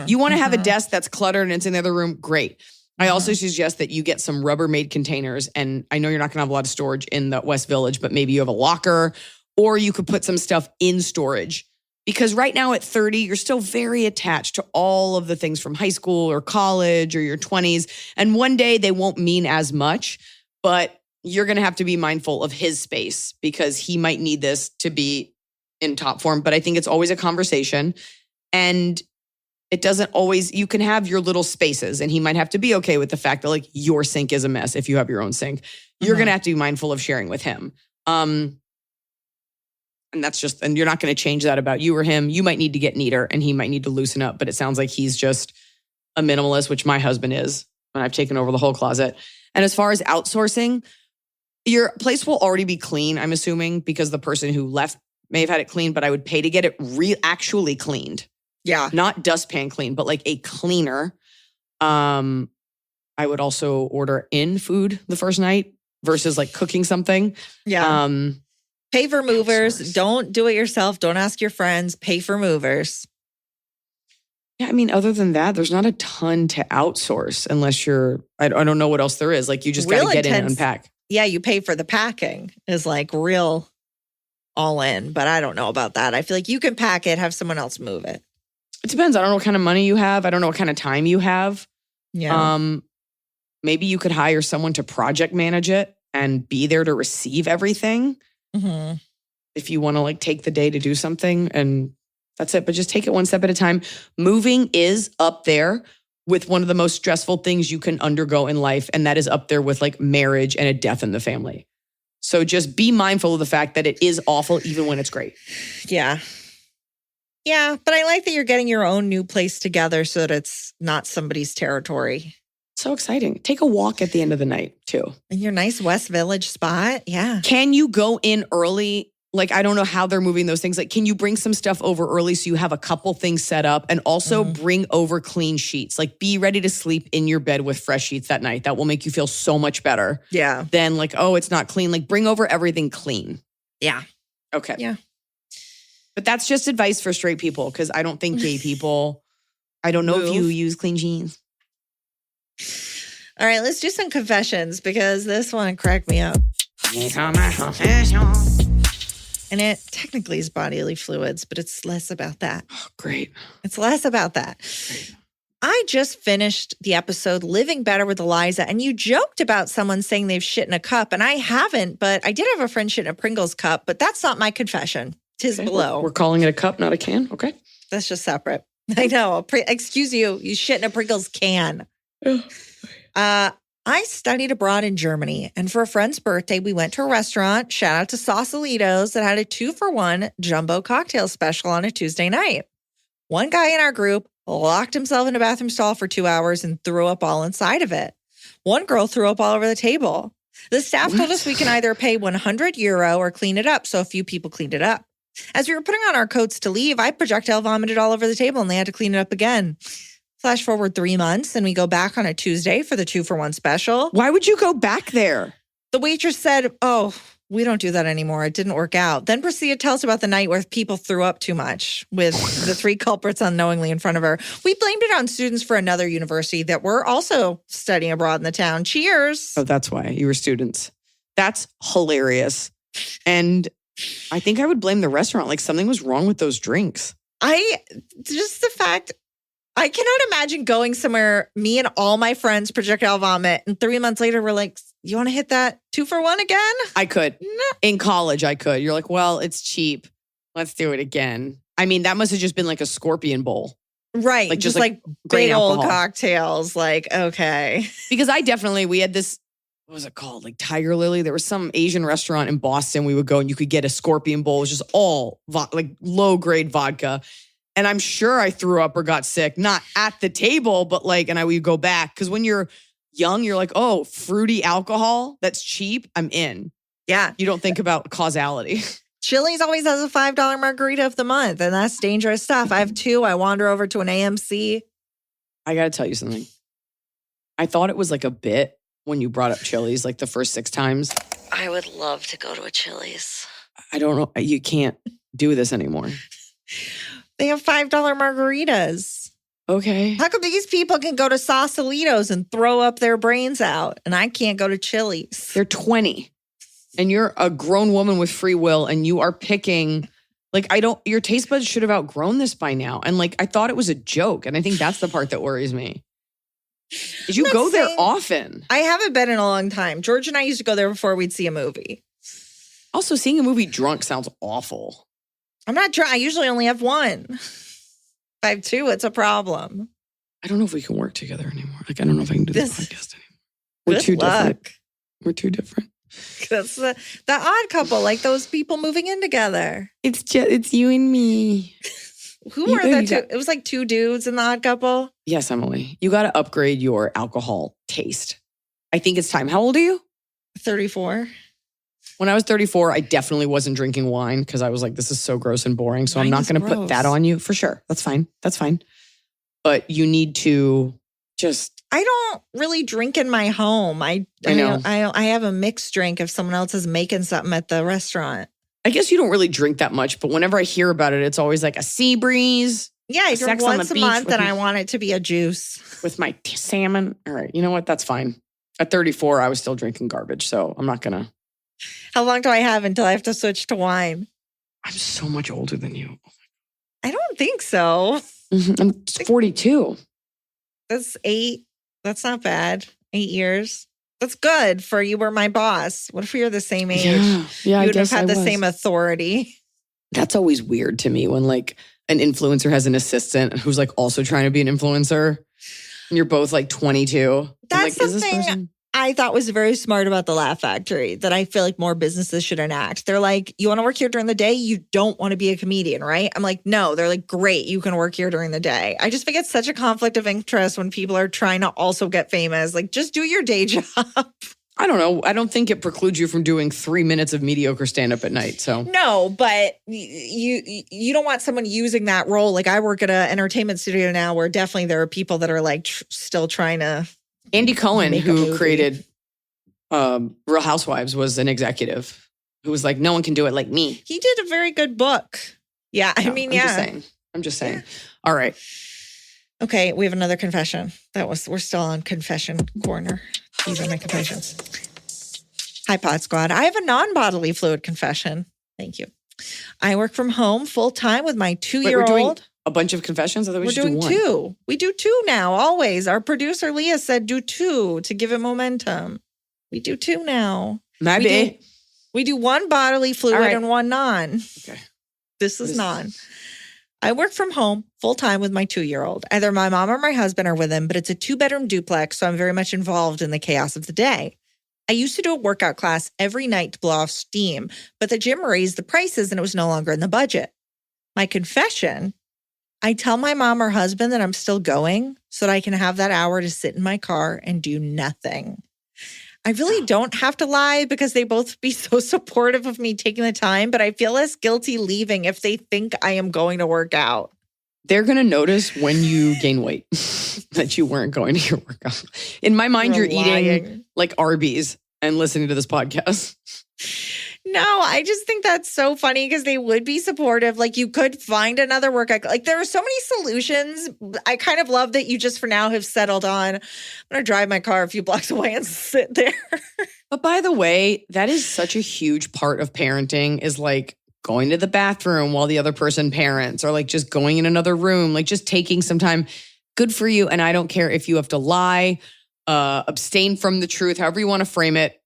You want to have a desk that's cluttered and it's in the other room? Great. I also suggest that you get some Rubbermaid containers. And I know you're not going to have a lot of storage in the West Village, but maybe you have a locker. Or you could put some stuff in storage because right now at 30, you're still very attached to all of the things from high school or college or your 20s. And one day they won't mean as much, but you're going to have to be mindful of his space because he might need this to be in top form. But I think it's always a conversation and it doesn't always, you can have your little spaces and he might have to be okay with the fact that like your sink is a mess if you have your own sink. You're going to have to be mindful of sharing with him. And that's just, and you're not going to change that about you or him. You might need to get neater and he might need to loosen up, but it sounds like he's just a minimalist, which my husband is, and I've taken over the whole closet. And as far as outsourcing, your place will already be clean, I'm assuming, because the person who left may have had it cleaned, but I would pay to get it actually cleaned. Yeah.
Not dustpan clean, but like a cleaner. I would also order in food the first night versus like cooking something.
Yeah. Pay for movers. Don't do it yourself. Don't ask your friends. Pay for movers.
Yeah, I mean, other than that, there's not a ton to outsource unless you're, I don't know what else there is. Like you just got to get in and unpack.
Yeah, you pay for the packing is like real all in, but I don't know about that. I feel like you can pack it, have someone else move it.
It depends. I don't know what kind of money you have. I don't know what kind of time you have.
Yeah.
Maybe you could hire someone to project manage it and be there to receive everything.
Mm-hmm.
If you want to like take the day to do something and that's it, but just take it one step at a time. Moving is up there with one of the most stressful things you can undergo in life. And that is up there with like marriage and a death in the family. So just be mindful of the fact that it is awful even when it's great.
Yeah. Yeah. But I like that you're getting your own new place together so that it's not somebody's territory.
So exciting. Take a walk at the end of the night too.
In your nice West Village spot. Yeah.
Can you go in early? Like, I don't know how they're moving those things. Like, can you bring some stuff over early so you have a couple things set up and also bring over clean sheets? Like, be ready to sleep in your bed with fresh sheets that night. That will make you feel so much better.
Yeah.
Than like, oh, it's not clean. Like, bring over everything clean.
Yeah.
Okay.
Yeah.
But that's just advice for straight people because I don't think gay people, I don't know if you use clean jeans.
All right, let's do some confessions because this one cracked me up. And it technically is bodily fluids, but it's less about that.
Oh, great.
It's less about that. Great. I just finished the episode Living Better with Iliza, and you joked about someone saying they've shit in a cup, and I haven't, but I did have a friend shit in a Pringles cup, but that's not my confession. Tis below.
We're calling it a cup, not a can. Okay.
That's just separate. I know. Excuse you shit in a Pringles can. I studied abroad in Germany, and for a friend's birthday, we went to a restaurant, shout out to Sausalito's, that had a 2-for-1 jumbo cocktail special on a Tuesday night. One guy in our group locked himself in a bathroom stall for 2 hours and threw up all inside of it. One girl threw up all over the table. The staff told us we can either pay €100 or clean it up, so a few people cleaned it up. As we were putting on our coats to leave, I projectile vomited all over the table, and they had to clean it up again. Flash forward 3 months and we go back on a Tuesday for the 2-for-1 special.
Why would you go back there?
The waitress said, "Oh, we don't do that anymore. It didn't work out." Then proceeded to tell us about the night where people threw up too much with the 3 culprits unknowingly in front of her. We blamed it on students for another university that were also studying abroad in the town. Cheers.
Oh, that's why you were students. That's hilarious. And I think I would blame the restaurant. Like something was wrong with those drinks.
Just the fact, I cannot imagine going somewhere, me and all my friends projectile vomit, and 3 months later, we're like, "You want to hit that 2-for-1 again?"
I could.
No.
In college, I could. You're like, well, it's cheap. Let's do it again. I mean, that must have just been like a scorpion bowl.
Right.
Like
just
like
big
grain
old
alcohol.
cocktails. Like, okay.
Because we had this, what was it called? Like Tiger Lily. There was some Asian restaurant in Boston we would go and you could get a scorpion bowl. It was just all like low grade vodka. And I'm sure I threw up or got sick, not at the table, but like, and I would go back. Because when you're young, you're like, oh, fruity alcohol that's cheap, I'm in.
Yeah.
You don't think about causality.
Chili's always has a $5 margarita of the month, and that's dangerous stuff. I have 2. I wander over to an AMC.
I got to tell you something. I thought it was like a bit when you brought up Chili's like the first 6 times.
I would love to go to a Chili's.
I don't know. You can't do this anymore.
They have $5 margaritas.
Okay.
How come these people can go to Sausalitos and throw up their brains out, and I can't go to Chili's?
They're 20 and you're a grown woman with free will and you are picking, like, your taste buds should have outgrown this by now. And like, I thought it was a joke. And I think that's the part that worries me. Did you go there often?
I haven't been in a long time. George and I used to go there before we'd see a movie.
Also, seeing a movie drunk sounds awful.
I'm not drunk. I usually only have 1. If I have 2, it's a problem.
I don't know if we can work together anymore. Like, I don't know if I can do this podcast anymore.
Good
too
luck.
different. We're too different.
That's the odd couple, like those people moving in together.
It's you and me.
Who were the 2? It was like 2 dudes in the odd couple.
Yes, Emily. You got to upgrade your alcohol taste. I think it's time. How old are you?
34.
When I was 34, I definitely wasn't drinking wine because I was like, this is so gross and boring. So
Wine
I'm not
is
going to put
gross.
that on you for sure. That's fine. That's fine. But you need to just.
I don't really drink in my home. I
know.
I have a mixed drink if someone else is making something at the restaurant.
I guess you don't really drink that much, but whenever I hear about it, it's always like a sea breeze.
Yeah, I drink
Sex on the
once a
beach
month
with
and
me.
I want it to be a juice.
With my salmon. All right. You know what? That's fine. At 34, I was still drinking garbage. So I'm not going to.
How long do I have until I have to switch to wine?
I'm so much older than you.
I don't think so.
I'm 42.
That's 8. That's not bad. 8 years. That's good for you were my boss. What if we were the same age?
Yeah.
You would
I
have
guess
had the
was.
same authority.
That's always weird to me when like an influencer has an assistant who's like also trying to be an influencer and you're both like 22.
That's
like, is this
something
person?
I thought was very smart about the Laugh Factory that I feel like more businesses should enact. They're like, you want to work here during the day? You don't want to be a comedian, right? I'm like, no. They're like, great, you can work here during the day. I just think it's such a conflict of interest when people are trying to also get famous. Like, just do your day job.
I don't know. I don't think it precludes you from doing 3 minutes of mediocre stand-up at night. So
No, but you don't want someone using that role. Like I work at an entertainment studio now where definitely there are people that are like still trying to.
Andy Cohen,
Make a
who
movie.
created Real Housewives, was an executive who was like, no one can do it like me.
He did a very good book. Yeah, I mean,
I'm just saying. All right.
Okay, we have another confession. We're still on confession corner. These are my confessions. Hi, Pod Squad. I have a non-bodily fluid confession. Thank you. I work from home full time with my 2-year-old.
We're doing a bunch of confessions. I thought we
We're
should
doing
do one.
2. We do 2 now, always. Our producer, Leah, said do 2 to give it momentum. We do 2 now.
Maybe.
We do 1 bodily fluid
All right.
and 1 non.
Okay.
This is non. I work from home full time with my 2-year-old. Either my mom or my husband are with him, but it's a 2-bedroom duplex, so I'm very much involved in the chaos of the day. I used to do a workout class every night to blow off steam, but the gym raised the prices and it was no longer in the budget. My confession, I tell my mom or husband that I'm still going so that I can have that hour to sit in my car and do nothing. I really don't have to lie because they both be so supportive of me taking the time, but I feel less guilty leaving if they think I am going to work out.
They're going to notice when you gain weight. that you weren't going to your workout. In my mind, you're eating like Arby's and listening to this podcast.
No, I just think that's so funny because they would be supportive. Like you could find another workout. Like there are so many solutions. I kind of love that you just for now have settled on, I'm going to drive my car a few blocks away and sit there.
But by the way, that is such a huge part of parenting is like going to the bathroom while the other person parents or like just going in another room, like just taking some time. Good for you. And I don't care if you have to lie, abstain from the truth, however you want to frame it.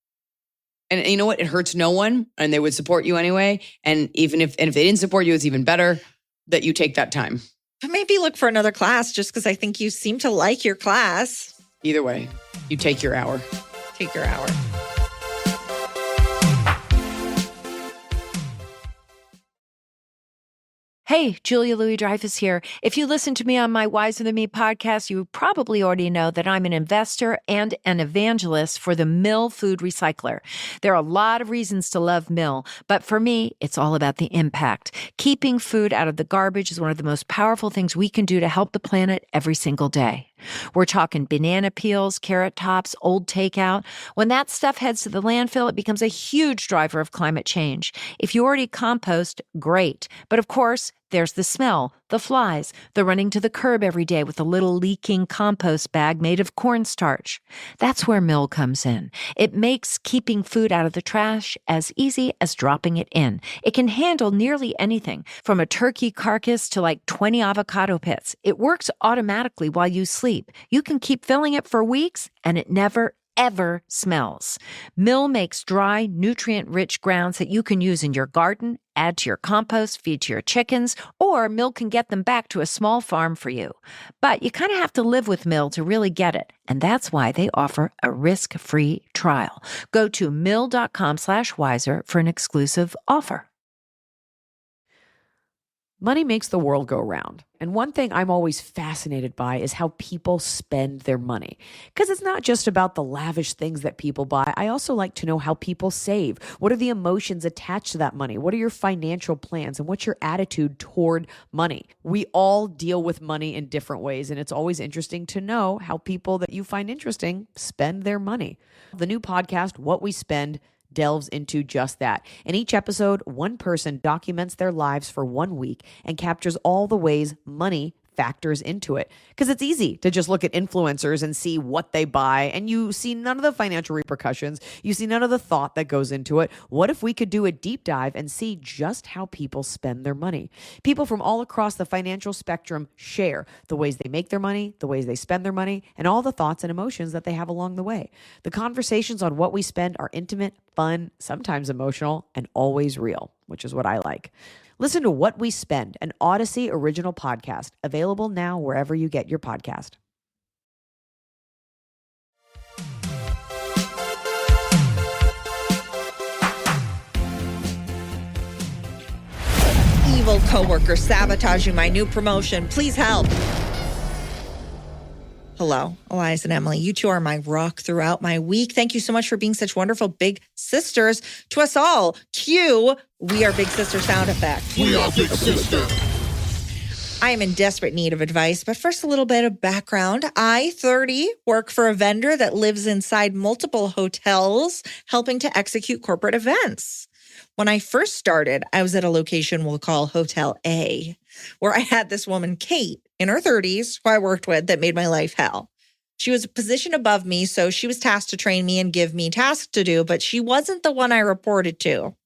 And you know what? It hurts no one and they would support you anyway. And even if they didn't support you, it's even better that you take that time.
But maybe look for another class just because I think you seem to like your class.
Either way, you take your hour.
Take your hour.
Hey, Julia Louis-Dreyfus here. If you listen to me on my Wiser Than Me podcast, you probably already know that I'm an investor and an evangelist for the Mill Food Recycler. There are a lot of reasons to love Mill, but for me, it's all about the impact. Keeping food out of the garbage is one of the most powerful things we can do to help the planet every single day. We're talking banana peels, carrot tops, old takeout. When that stuff heads to the landfill, it becomes a huge driver of climate change. If you already compost, great. But of course, there's the smell, the flies, the running to the curb every day with a little leaking compost bag made of cornstarch. That's where Mill comes in. It makes keeping food out of the trash as easy as dropping it in. It can handle nearly anything, from a turkey carcass to like 20 avocado pits. It works automatically while you sleep. You can keep filling it for weeks and it never, ever smells. Mill makes dry, nutrient-rich grounds that you can use in your garden, add to your compost, feed to your chickens, or Mill can get them back to a small farm for you. But you kind of have to live with Mill to really get it, and that's why they offer a risk-free trial. Go to mill.com/wiser for an exclusive offer.
Money makes the world go round. And one thing I'm always fascinated by is how people spend their money. Because it's not just about the lavish things that people buy. I also like to know how people save. What are the emotions attached to that money? What are your financial plans? And what's your attitude toward money? We all deal with money in different ways. And it's always interesting to know how people that you find interesting spend their money. The new podcast, What We Spend, delves into just that. In each episode, one person documents their lives for 1 week and captures all the ways money factors into it. Because it's easy to just look at influencers and see what they buy, and you see none of the financial repercussions. You see none of the thought that goes into it. What if we could do a deep dive and see just how people spend their money? People from all across the financial spectrum share the ways they make their money, the ways they spend their money, and all the thoughts and emotions that they have along the way. The conversations on what we spend are intimate, fun, sometimes emotional, and always real, which is what I like. Listen to What We Spend, an Odyssey original podcast, available now wherever you get your podcast.
Evil coworker sabotaging my new promotion. Please help. Hello, Iliza and Emily. You two are my rock throughout my week. Thank you so much for being such wonderful big sisters to us all. Cue, we are big sister sound effect.
We are big sister.
I am in desperate need of advice, but first a little bit of background. I, 30, work for a vendor that lives inside multiple hotels, helping to execute corporate events. When I first started, I was at a location we'll call Hotel A, where I had this woman, Kate, in her 30s, who I worked with, that made my life hell. She was a position above me, so she was tasked to train me and give me tasks to do, but she wasn't the one I reported to.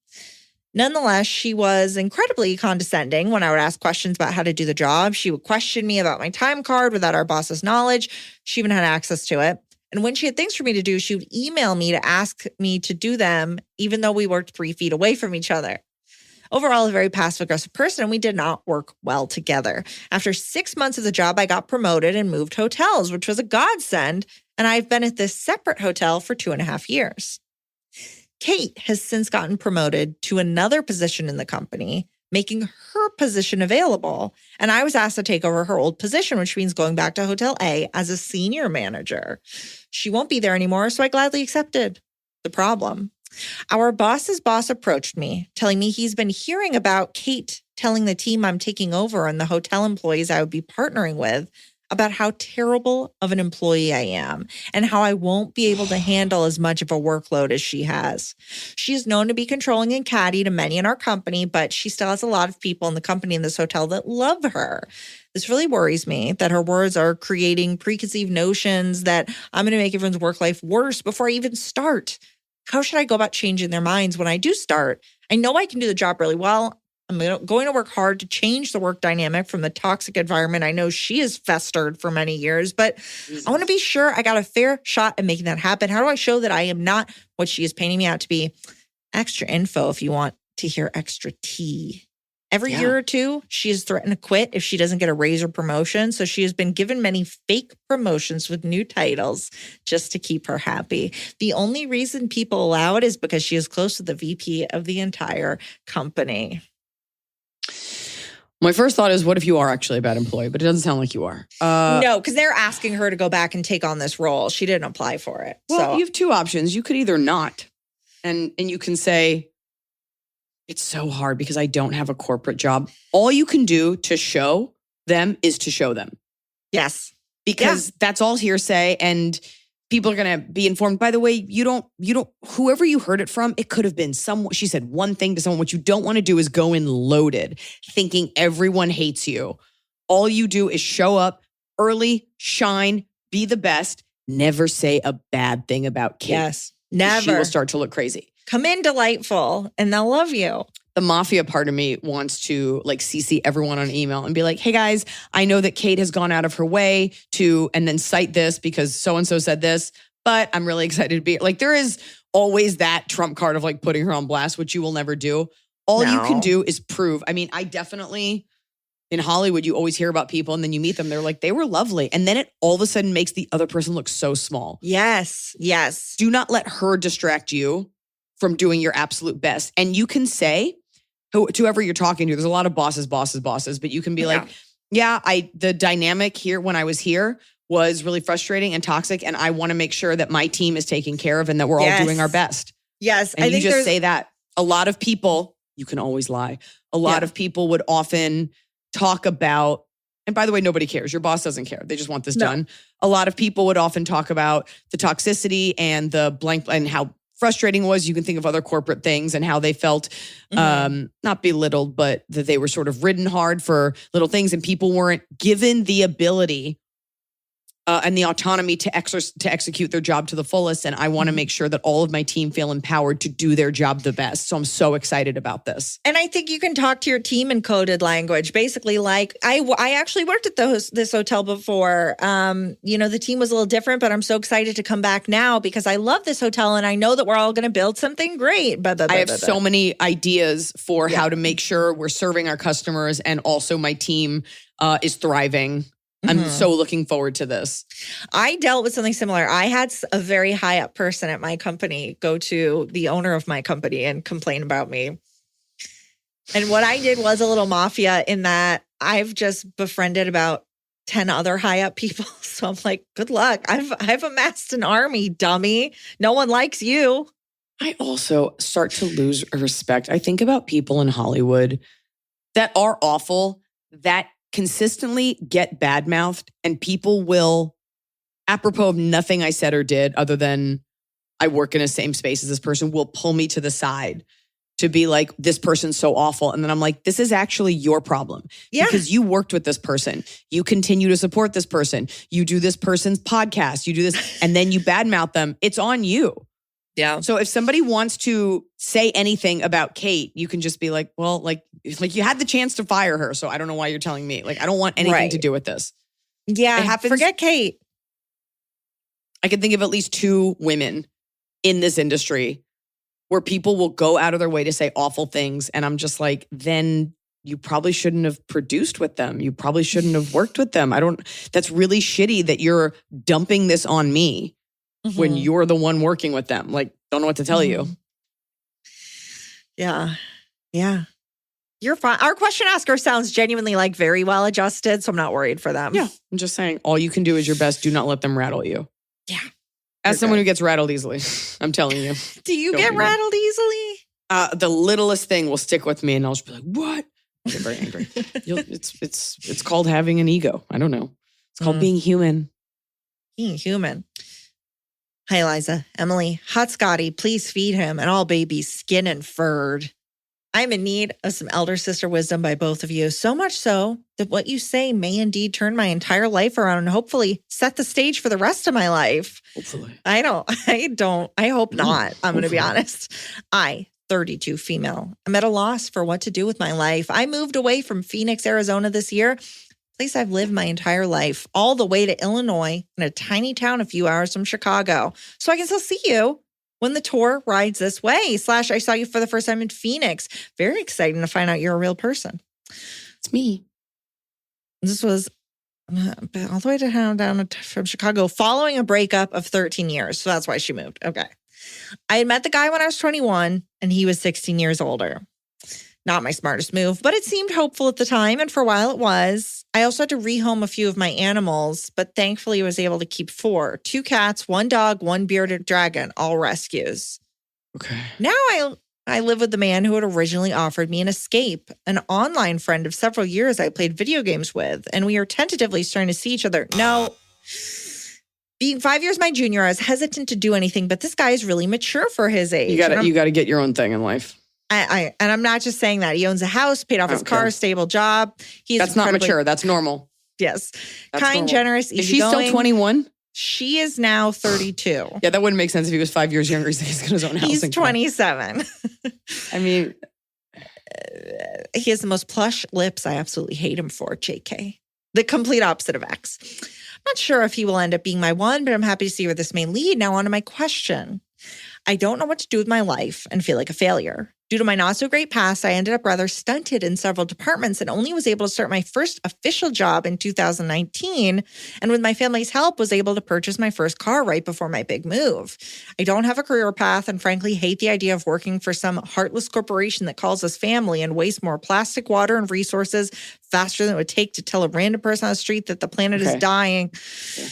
Nonetheless, she was incredibly condescending when I would ask questions about how to do the job. She would question me about my time card without our boss's knowledge. She even had access to it. And when she had things for me to do, she would email me to ask me to do them, even though we worked 3 feet away from each other. Overall, a very passive-aggressive person, and we did not work well together. After 6 months of the job, I got promoted and moved hotels, which was a godsend, and I've been at this separate hotel for 2.5 years. Kate has since gotten promoted to another position in the company, making her position available, and I was asked to take over her old position, which means going back to Hotel A as a senior manager. She won't be there anymore, so I gladly accepted. The problem: our boss's boss approached me, telling me he's been hearing about Kate telling the team I'm taking over and the hotel employees I would be partnering with about how terrible of an employee I am and how I won't be able to handle as much of a workload as she has. She is known to be controlling and catty to many in our company, but she still has a lot of people in the company in this hotel that love her. This really worries me that her words are creating preconceived notions that I'm going to make everyone's work life worse before I even start. How should I go about changing their minds when I do start? I know I can do the job really well. I'm going to work hard to change the work dynamic from the toxic environment I know she has festered for many years, but I want to be sure I got a fair shot at making that happen. How do I show that I am not what she is painting me out to be? Extra info if you want to hear extra tea. Every year or two, she has threatened to quit if she doesn't get a raise or promotion. So she has been given many fake promotions with new titles just to keep her happy. The only reason people allow it is because she is close to the VP of the entire company.
My first thought is, what if you are actually a bad employee? But it doesn't sound like you are.
No, because they're asking her to go back and take on this role. She didn't apply for it.
Well,
so
you have two options. You could either not, and you can say, it's so hard because I don't have a corporate job. All you can do to show them is to show them.
Yes.
Because that's all hearsay, and people are going to be informed. By the way, you don't, whoever you heard it from, it could have been someone. She said one thing to someone. What you don't want to do is go in loaded, thinking everyone hates you. All you do is show up early, shine, be the best. Never say a bad thing about Kate.
Yes. Never.
She will start to look crazy.
Come in delightful and they'll love you.
The mafia part of me wants to like CC everyone on email and be like, hey guys, I know that Kate has gone out of her way to, and then cite this because so-and-so said this, but I'm really excited to be like, there is always that trump card of like putting her on blast, which you will never do. All you can do is prove. I mean, I definitely, in Hollywood, you always hear about people and then you meet them. They're like, they were lovely. And then it all of a sudden makes the other person look so small.
Yes. Yes.
Do not let her distract you from doing your absolute best. And you can say, to whoever you're talking to, there's a lot of bosses, but you can be like, the dynamic here when I was here was really frustrating and toxic. And I want to make sure that my team is taken care of and that we're all doing our best.
Yes.
And you just say that. A lot of people, you can always lie. A lot of people would often talk about, and by the way, nobody cares. Your boss doesn't care. They just want this done. A lot of people would often talk about the toxicity and the blank and how frustrating it was. You can think of other corporate things and how they felt not belittled, but that they were sort of ridden hard for little things and people weren't given the ability and the autonomy to execute their job to the fullest. And I want to make sure that all of my team feel empowered to do their job the best. So I'm so excited about this.
And I think you can talk to your team in coded language. Basically, like I actually worked at this hotel before. The team was a little different, but I'm so excited to come back now because I love this hotel and I know that we're all going to build something great. I
have so many ideas for how to make sure we're serving our customers and also my team is thriving. I'm so looking forward to this.
I dealt with something similar. I had a very high up person at my company go to the owner of my company and complain about me. And what I did was a little mafia in that I've just befriended about 10 other high up people. So I'm like, good luck. I've amassed an army, dummy. No one likes you.
I also start to lose respect. I think about people in Hollywood that are awful, that consistently get badmouthed, and people will, apropos of nothing I said or did other than I work in the same space as this person, will pull me to the side to be like, this person's so awful. And then I'm like, this is actually your problem. Yeah. Because you worked with this person. You continue to support this person. You do this person's podcast. You do this, and then you badmouth them. It's on you.
Yeah.
So if somebody wants to say anything about Kate, you can just be like, well, like you had the chance to fire her. So I don't know why you're telling me. Like, I don't want anything to do with this.
Yeah.
It happens.
Forget Kate.
I can think of at least 2 women in this industry where people will go out of their way to say awful things. And I'm just like, then you probably shouldn't have produced with them. You probably shouldn't have worked with them. That's really shitty that you're dumping this on me. When you're the one working with them. Like, don't know what to tell you.
Yeah. Yeah. You're fine. Our question asker sounds genuinely like very well adjusted, so I'm not worried for them.
Yeah. I'm just saying, all you can do is your best. Do not let them rattle you.
Yeah.
As someone who gets rattled easily, I'm telling you.
Do you get rattled easily?
The littlest thing will stick with me and I'll just be like, what? I get very angry. It's called having an ego. I don't know. It's called being human.
Being human. Hi, Iliza. Emily. Hot Scotty, please feed him and all babies skin and furred. I'm in need of some elder sister wisdom by both of you. So much so that what you say may indeed turn my entire life around and hopefully set the stage for the rest of my life.
Hopefully.
I hope not. I'm going to be honest. 32 female. I'm at a loss for what to do with my life. I moved away from Phoenix, Arizona this year, place I've lived my entire life, all the way to Illinois in a tiny town a few hours from Chicago. So I can still see you when the tour rides this way. / I saw you for the first time in Phoenix. Very exciting to find out you're a real person.
It's me.
This was all the way down from Chicago following a breakup of 13 years. So that's why she moved. Okay. I had met the guy when I was 21 and he was 16 years older. Not my smartest move, but it seemed hopeful at the time. And for a while it was. I also had to rehome a few of my animals, but thankfully I was able to keep 4, 2 cats, 1 dog, 1 bearded dragon, all rescues.
Okay.
Now I live with the man who had originally offered me an escape, an online friend of several years I played video games with, and we are tentatively starting to see each other. No. Being 5 years my junior, I was hesitant to do anything, but this guy is really mature for his age.
You got to get your own thing in life.
And I'm not just saying that. He owns a house, paid off his car, stable job.
That's not mature. That's normal.
Yes.
That's
kind,
normal.
generous,
Is she still 21?
She is now 32.
Yeah, that wouldn't make sense if he was 5 years younger. He's got his own house.
He's 27.
I mean,
he has the most plush lips. I absolutely hate him for, JK. The complete opposite of X. I'm not sure if he will end up being my one, but I'm happy to see where this may lead. Now on to my question. I don't know what to do with my life and feel like a failure. Due to my not so great past, I ended up rather stunted in several departments and only was able to start my first official job in 2019. And with my family's help, was able to purchase my first car right before my big move. I don't have a career path and frankly hate the idea of working for some heartless corporation that calls us family and wastes more plastic, water, and resources faster than it would take to tell a random person on the street that the planet is dying. Yeah.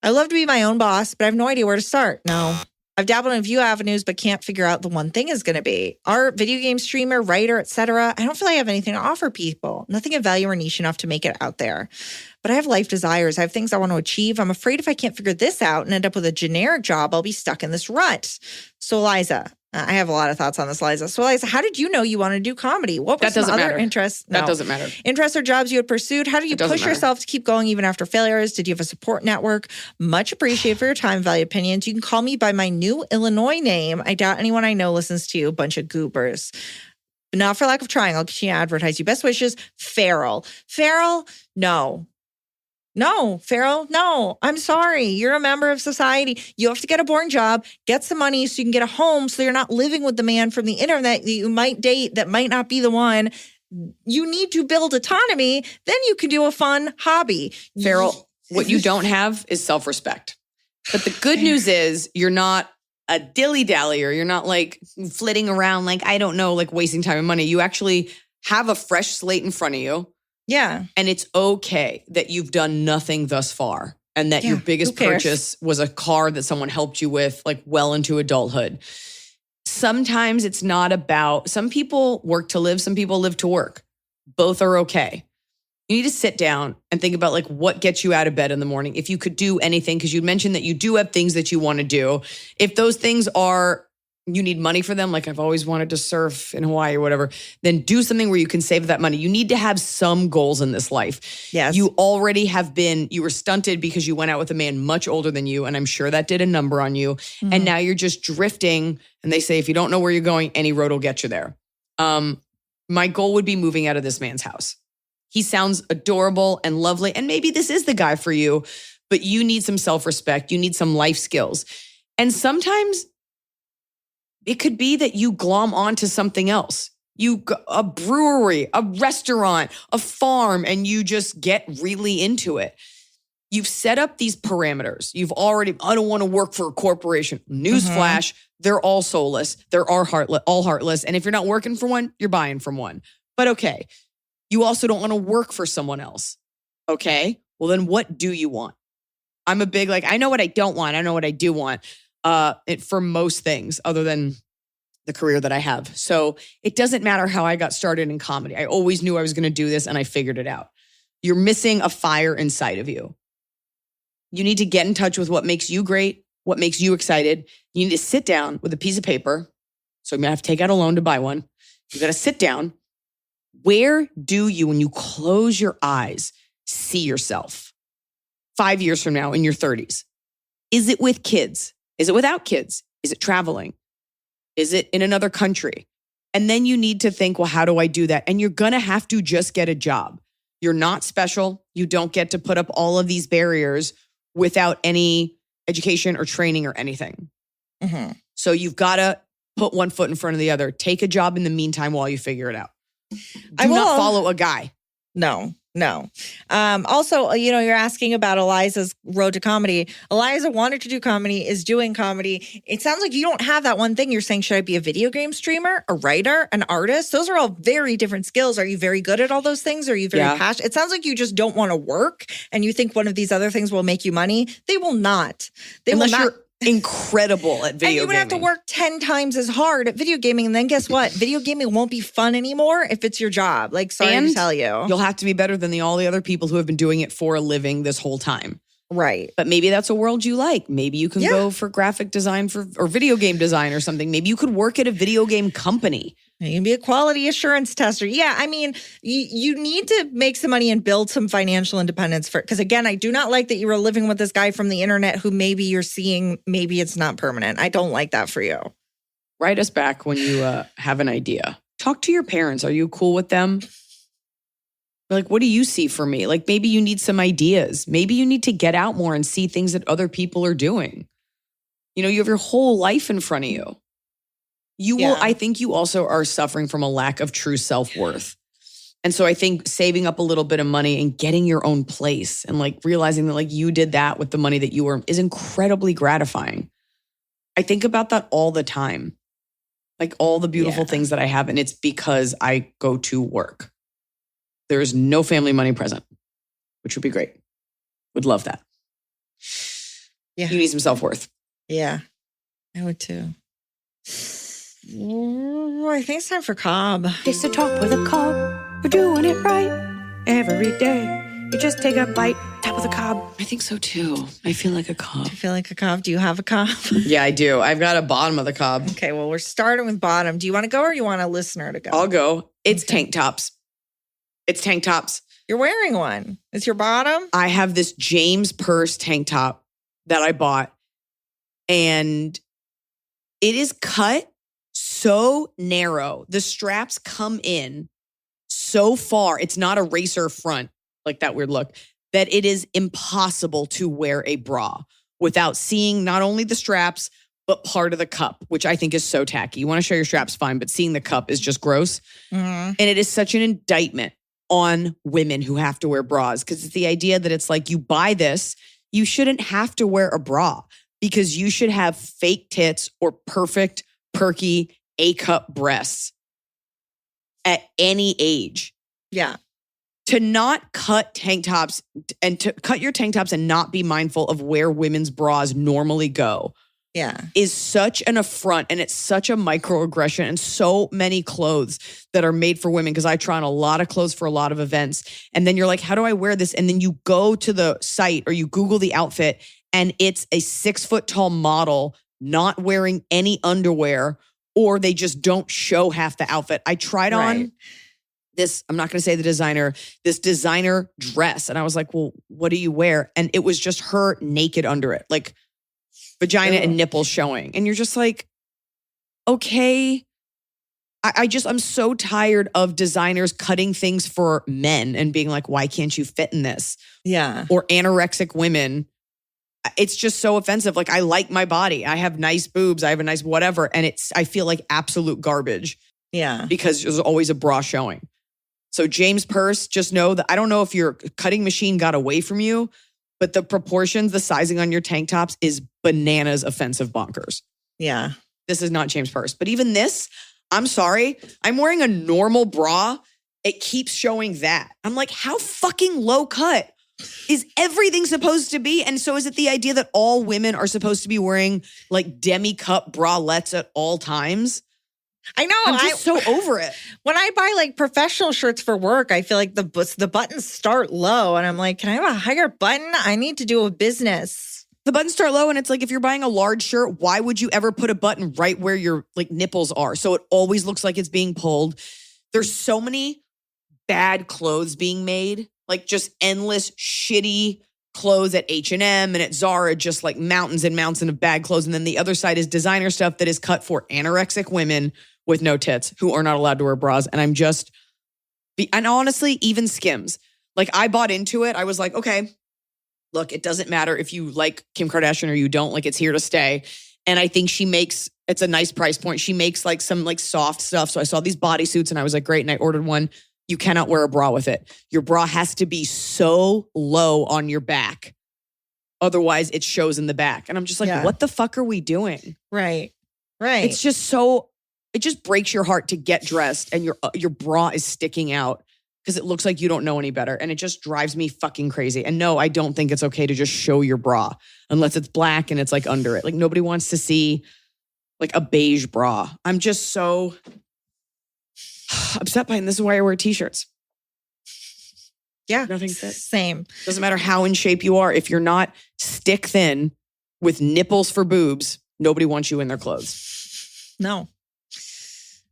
I love to be my own boss, but I have no idea where to start. No. I've dabbled in a few avenues, but can't figure out the one thing is going to be. Art, video game streamer, writer, etc. I don't feel like I have anything to offer people. Nothing of value or niche enough to make it out there. But I have life desires. I have things I want to achieve. I'm afraid if I can't figure this out and end up with a generic job, I'll be stuck in this rut. So Iliza, I have a lot of thoughts on this, Iliza. So Iliza, how did you know you want to do comedy? What were some other interests?
That doesn't matter.
Interests or jobs you had pursued? How did you push yourself to keep going even after failures? Did you have a support network? Much appreciated for your time and value opinions. You can call me by my new Illinois name. I doubt anyone I know listens to you. Bunch of goobers. But not for lack of trying. I'll continue to advertise you. Best wishes, Farrell. Farrell, no. No, Farrell, no. I'm sorry. You're a member of society. You have to get a boring job, get some money so you can get a home so you're not living with the man from the internet that you might date that might not be the one. You need to build autonomy. Then you can do a fun hobby.
Farrell, what you don't have is self-respect. But the good news is you're not a dilly-dallyer. You're not like flitting around like, I don't know, like wasting time and money. You actually have a fresh slate in front of you.
Yeah.
And it's okay that you've done nothing thus far and that your biggest purchase was a car that someone helped you with like well into adulthood. Sometimes it's not about, some people work to live, some people live to work. Both are okay. You need to sit down and think about like what gets you out of bed in the morning. If you could do anything, because you mentioned that you do have things that you want to do. If those things are, you need money for them, like I've always wanted to surf in Hawaii or whatever, then do something where you can save that money. You need to have some goals in this life.
Yes.
You already have been, you were stunted because you went out with a man much older than you, and I'm sure that did a number on you. Mm-hmm. And now you're just drifting, and they say if you don't know where you're going, any road will get you there. My goal would be moving out of this man's house. He sounds adorable and lovely, and maybe this is the guy for you, but you need some self-respect. You need some life skills. And sometimes it could be that you glom onto something else. A brewery, a restaurant, a farm, and you just get really into it. You've set up these parameters. I don't want to work for a corporation. Newsflash, they're all soulless. They're all heartless. And if you're not working for one, you're buying from one. But okay, you also don't want to work for someone else. Okay, well then what do you want? I'm a big, I know what I don't want. I know what I do want. For most things other than the career that I have. So it doesn't matter how I got started in comedy. I always knew I was going to do this and I figured it out. You're missing a fire inside of you. You need to get in touch with what makes you great, what makes you excited. You need to sit down with a piece of paper. So you're going to have to take out a loan to buy one. You got to sit down. Where do you, when you close your eyes, see yourself 5 years from now in your 30s? Is it with kids? Is it without kids? Is it traveling? Is it in another country? And then you need to think, well, how do I do that? And you're going to have to just get a job. You're not special. You don't get to put up all of these barriers without any education or training or anything.
Mm-hmm.
So you've got to put one foot in front of the other. Take a job in the meantime while you figure it out. Do not follow a guy.
No. Also, you're asking about Iliza's road to comedy. Iliza wanted to do comedy, is doing comedy. It sounds like you don't have that one thing. You're saying, should I be a video game streamer, a writer, an artist? Those are all very different skills. Are you very good at all those things? Are you very passionate? It sounds like you just don't want to work and you think one of these other things will make you money. They will not.
Unless you're incredible at video gaming.
And you would have to work 10 times as hard at video gaming. And then guess what? Video gaming won't be fun anymore if it's your job. Like, sorry to tell you.
You'll have to be better than all the other people who have been doing it for a living this whole time.
Right.
But maybe that's a world you like. Maybe you can go for graphic design or video game design or something. Maybe you could work at a video game company.
You can be a quality assurance tester. Yeah, I mean, you need to make some money and build some financial independence because again, I do not like that you were living with this guy from the internet who maybe you're seeing, maybe it's not permanent. I don't like that for you.
Write us back when you have an idea. Talk to your parents. Are you cool with them? Like, what do you see for me? Like, maybe you need some ideas. Maybe you need to get out more and see things that other people are doing. You have your whole life in front of you. I think you also are suffering from a lack of true self-worth. And so I think saving up a little bit of money and getting your own place and like realizing that like you did that with the money that you earned is incredibly gratifying. I think about that all the time. Like all the beautiful things that I have. And it's because I go to work. There is no family money present, which would be great. Would love that.
Yeah.
You need some self-worth.
Yeah, I would too. I think it's time for Cobb.
It's the talk with a cob. We're doing it right every day. You just take a bite, top of the cob.
I think so too. I feel like a cob.
Do you feel like a cob? Do you have a cob?
Yeah, I do. I've got a bottom of the cob.
Okay, well, we're starting with bottom. Do you want to go or you want a listener to go?
I'll go. It's tank tops. It's tank tops.
You're wearing one. It's your bottom?
I have this James Purse tank top that I bought. And it is cut so narrow. The straps come in so far. It's not a racer front, like that weird look, that it is impossible to wear a bra without seeing not only the straps, but part of the cup, which I think is so tacky. You want to show your straps, fine, but seeing the cup is just gross.
Mm-hmm.
And it is such an indictment on women who have to wear bras because it's the idea that it's like you buy this, you shouldn't have to wear a bra because you should have fake tits or perfect, perky A-cup breasts at any age.
Yeah.
To not cut tank tops and to cut your tank tops and not be mindful of where women's bras normally go.
Yeah.
Is such an affront and it's such a microaggression and so many clothes that are made for women because I try on a lot of clothes for a lot of events and then you're like, how do I wear this? And then you go to the site or you Google the outfit and it's a 6 foot tall model not wearing any underwear or they just don't show half the outfit. I tried on this, I'm not going to say the designer, this designer dress and I was like, well, what do you wear? And it was just her naked under it, like vagina and nipples showing. And you're just like, okay. I'm so tired of designers cutting things for men and being like, why can't you fit in this?
Yeah.
Or anorexic women. It's just so offensive. Like I like my body. I have nice boobs. I have a nice whatever. And I feel like absolute garbage.
Yeah.
Because there's always a bra showing. So James Purse, just know that I don't know if your cutting machine got away from you, but the proportions, the sizing on your tank tops is bananas offensive bonkers.
Yeah.
This is not James Purse. But even this, I'm sorry, I'm wearing a normal bra. It keeps showing that. I'm like, how fucking low cut is everything supposed to be? And so is it the idea that all women are supposed to be wearing like demi-cup bralettes at all times?
I know.
I'm just so over it.
When I buy like professional shirts for work, I feel like the buttons start low, and I'm like, can I have a higher button? I need to do a business.
The buttons start low, and it's like if you're buying a large shirt, why would you ever put a button right where your like nipples are? So it always looks like it's being pulled. There's so many bad clothes being made, like just endless shitty clothes at H&M and at Zara, just like mountains and mountains of bad clothes. And then the other side is designer stuff that is cut for anorexic women with no tits who are not allowed to wear bras. And I'm just, and honestly, even Skims. Like I bought into it. I was like, okay, look, it doesn't matter if you like Kim Kardashian or you don't, like it's here to stay. And I think it's a nice price point. She makes like some like soft stuff. So I saw these bodysuits and I was like, great. And I ordered one. You cannot wear a bra with it. Your bra has to be so low on your back. Otherwise it shows in the back. And I'm just like, what the fuck are we doing?
Right.
It's just so, it just breaks your heart to get dressed and your bra is sticking out because it looks like you don't know any better. And it just drives me fucking crazy. And no, I don't think it's okay to just show your bra unless it's black and it's like under it. Like nobody wants to see like a beige bra. I'm just so upset by it. And this is why I wear t-shirts.
Yeah.
Nothing fits.
Same.
Doesn't matter how in shape you are. If you're not stick thin with nipples for boobs, nobody wants you in their clothes.
No.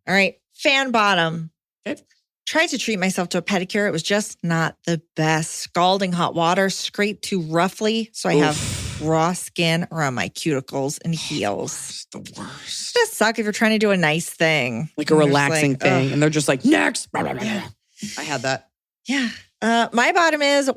All right. Fan bottom.
Okay.
Tried to treat myself to a pedicure. It was just not the best. Scalding hot water, scraped too roughly. So I have raw skin around my cuticles and heels.
The worst.
It just suck if you're trying to do a nice thing.
Like a relaxing thing. And they're just like, next.
Yeah.
I had that.
Yeah. My bottom is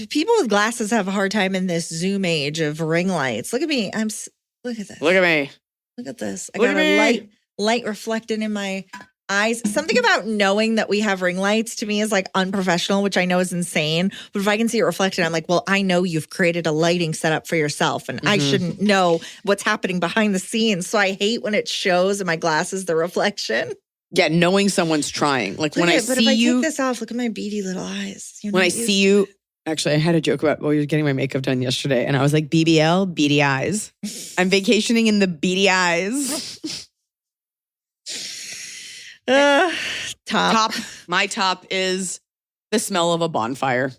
people with glasses have a hard time in this Zoom age of ring lights. Look at me. Look at this.
Look at me.
Look at this. I
Look
got
at
a
me.
light reflected in my eyes. Something about knowing that we have ring lights to me is like unprofessional, which I know is insane. But if I can see it reflected, I'm like, well, I know you've created a lighting setup for yourself and I shouldn't know what's happening behind the scenes. So I hate when it shows in my glasses the reflection.
Yeah, knowing someone's trying. Like when I see
but if I
you,
take this off, look at my beady little eyes.
when I see you, actually, I had a joke about, you're getting my makeup done yesterday. And I was like, BBL, beady eyes. I'm vacationing in the beady eyes.
Top.
My top is the smell of a bonfire.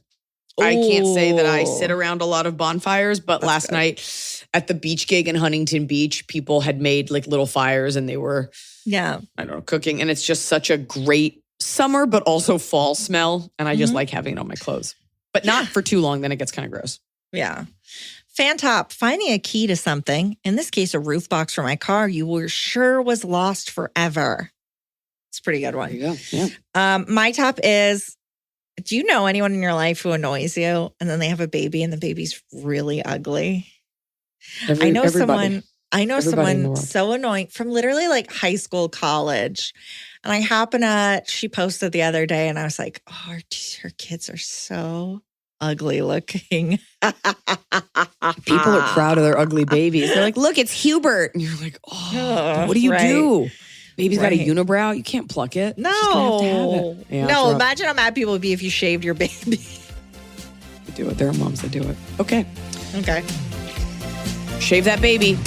I can't say that I sit around a lot of bonfires, but last night at the beach gig in Huntington Beach, people had made like little fires and they were, I don't know, cooking. And it's just such a great summer, but also fall smell. And I just like having it on my clothes, but not for too long. Then it gets kind of gross.
Yeah. Fan top, finding a key to something, in this case, a roof box for my car, you were sure was lost forever. It's a pretty good one.
There you go. Yeah.
My top is, do you know anyone in your life who annoys you and then they have a baby and the baby's really ugly? I know someone so annoying from literally like high school, college. And I she posted the other day and I was like, oh, her kids are so ugly looking.
People are proud of their ugly babies. They're like, look, it's Hubert. And you're like, oh, what do you do? Baby's got a unibrow. You can't pluck it.
No.
Yeah,
no, imagine how mad people would be if you shaved your baby.
You do it. There are moms that do it. Okay.
Okay.
Shave that baby.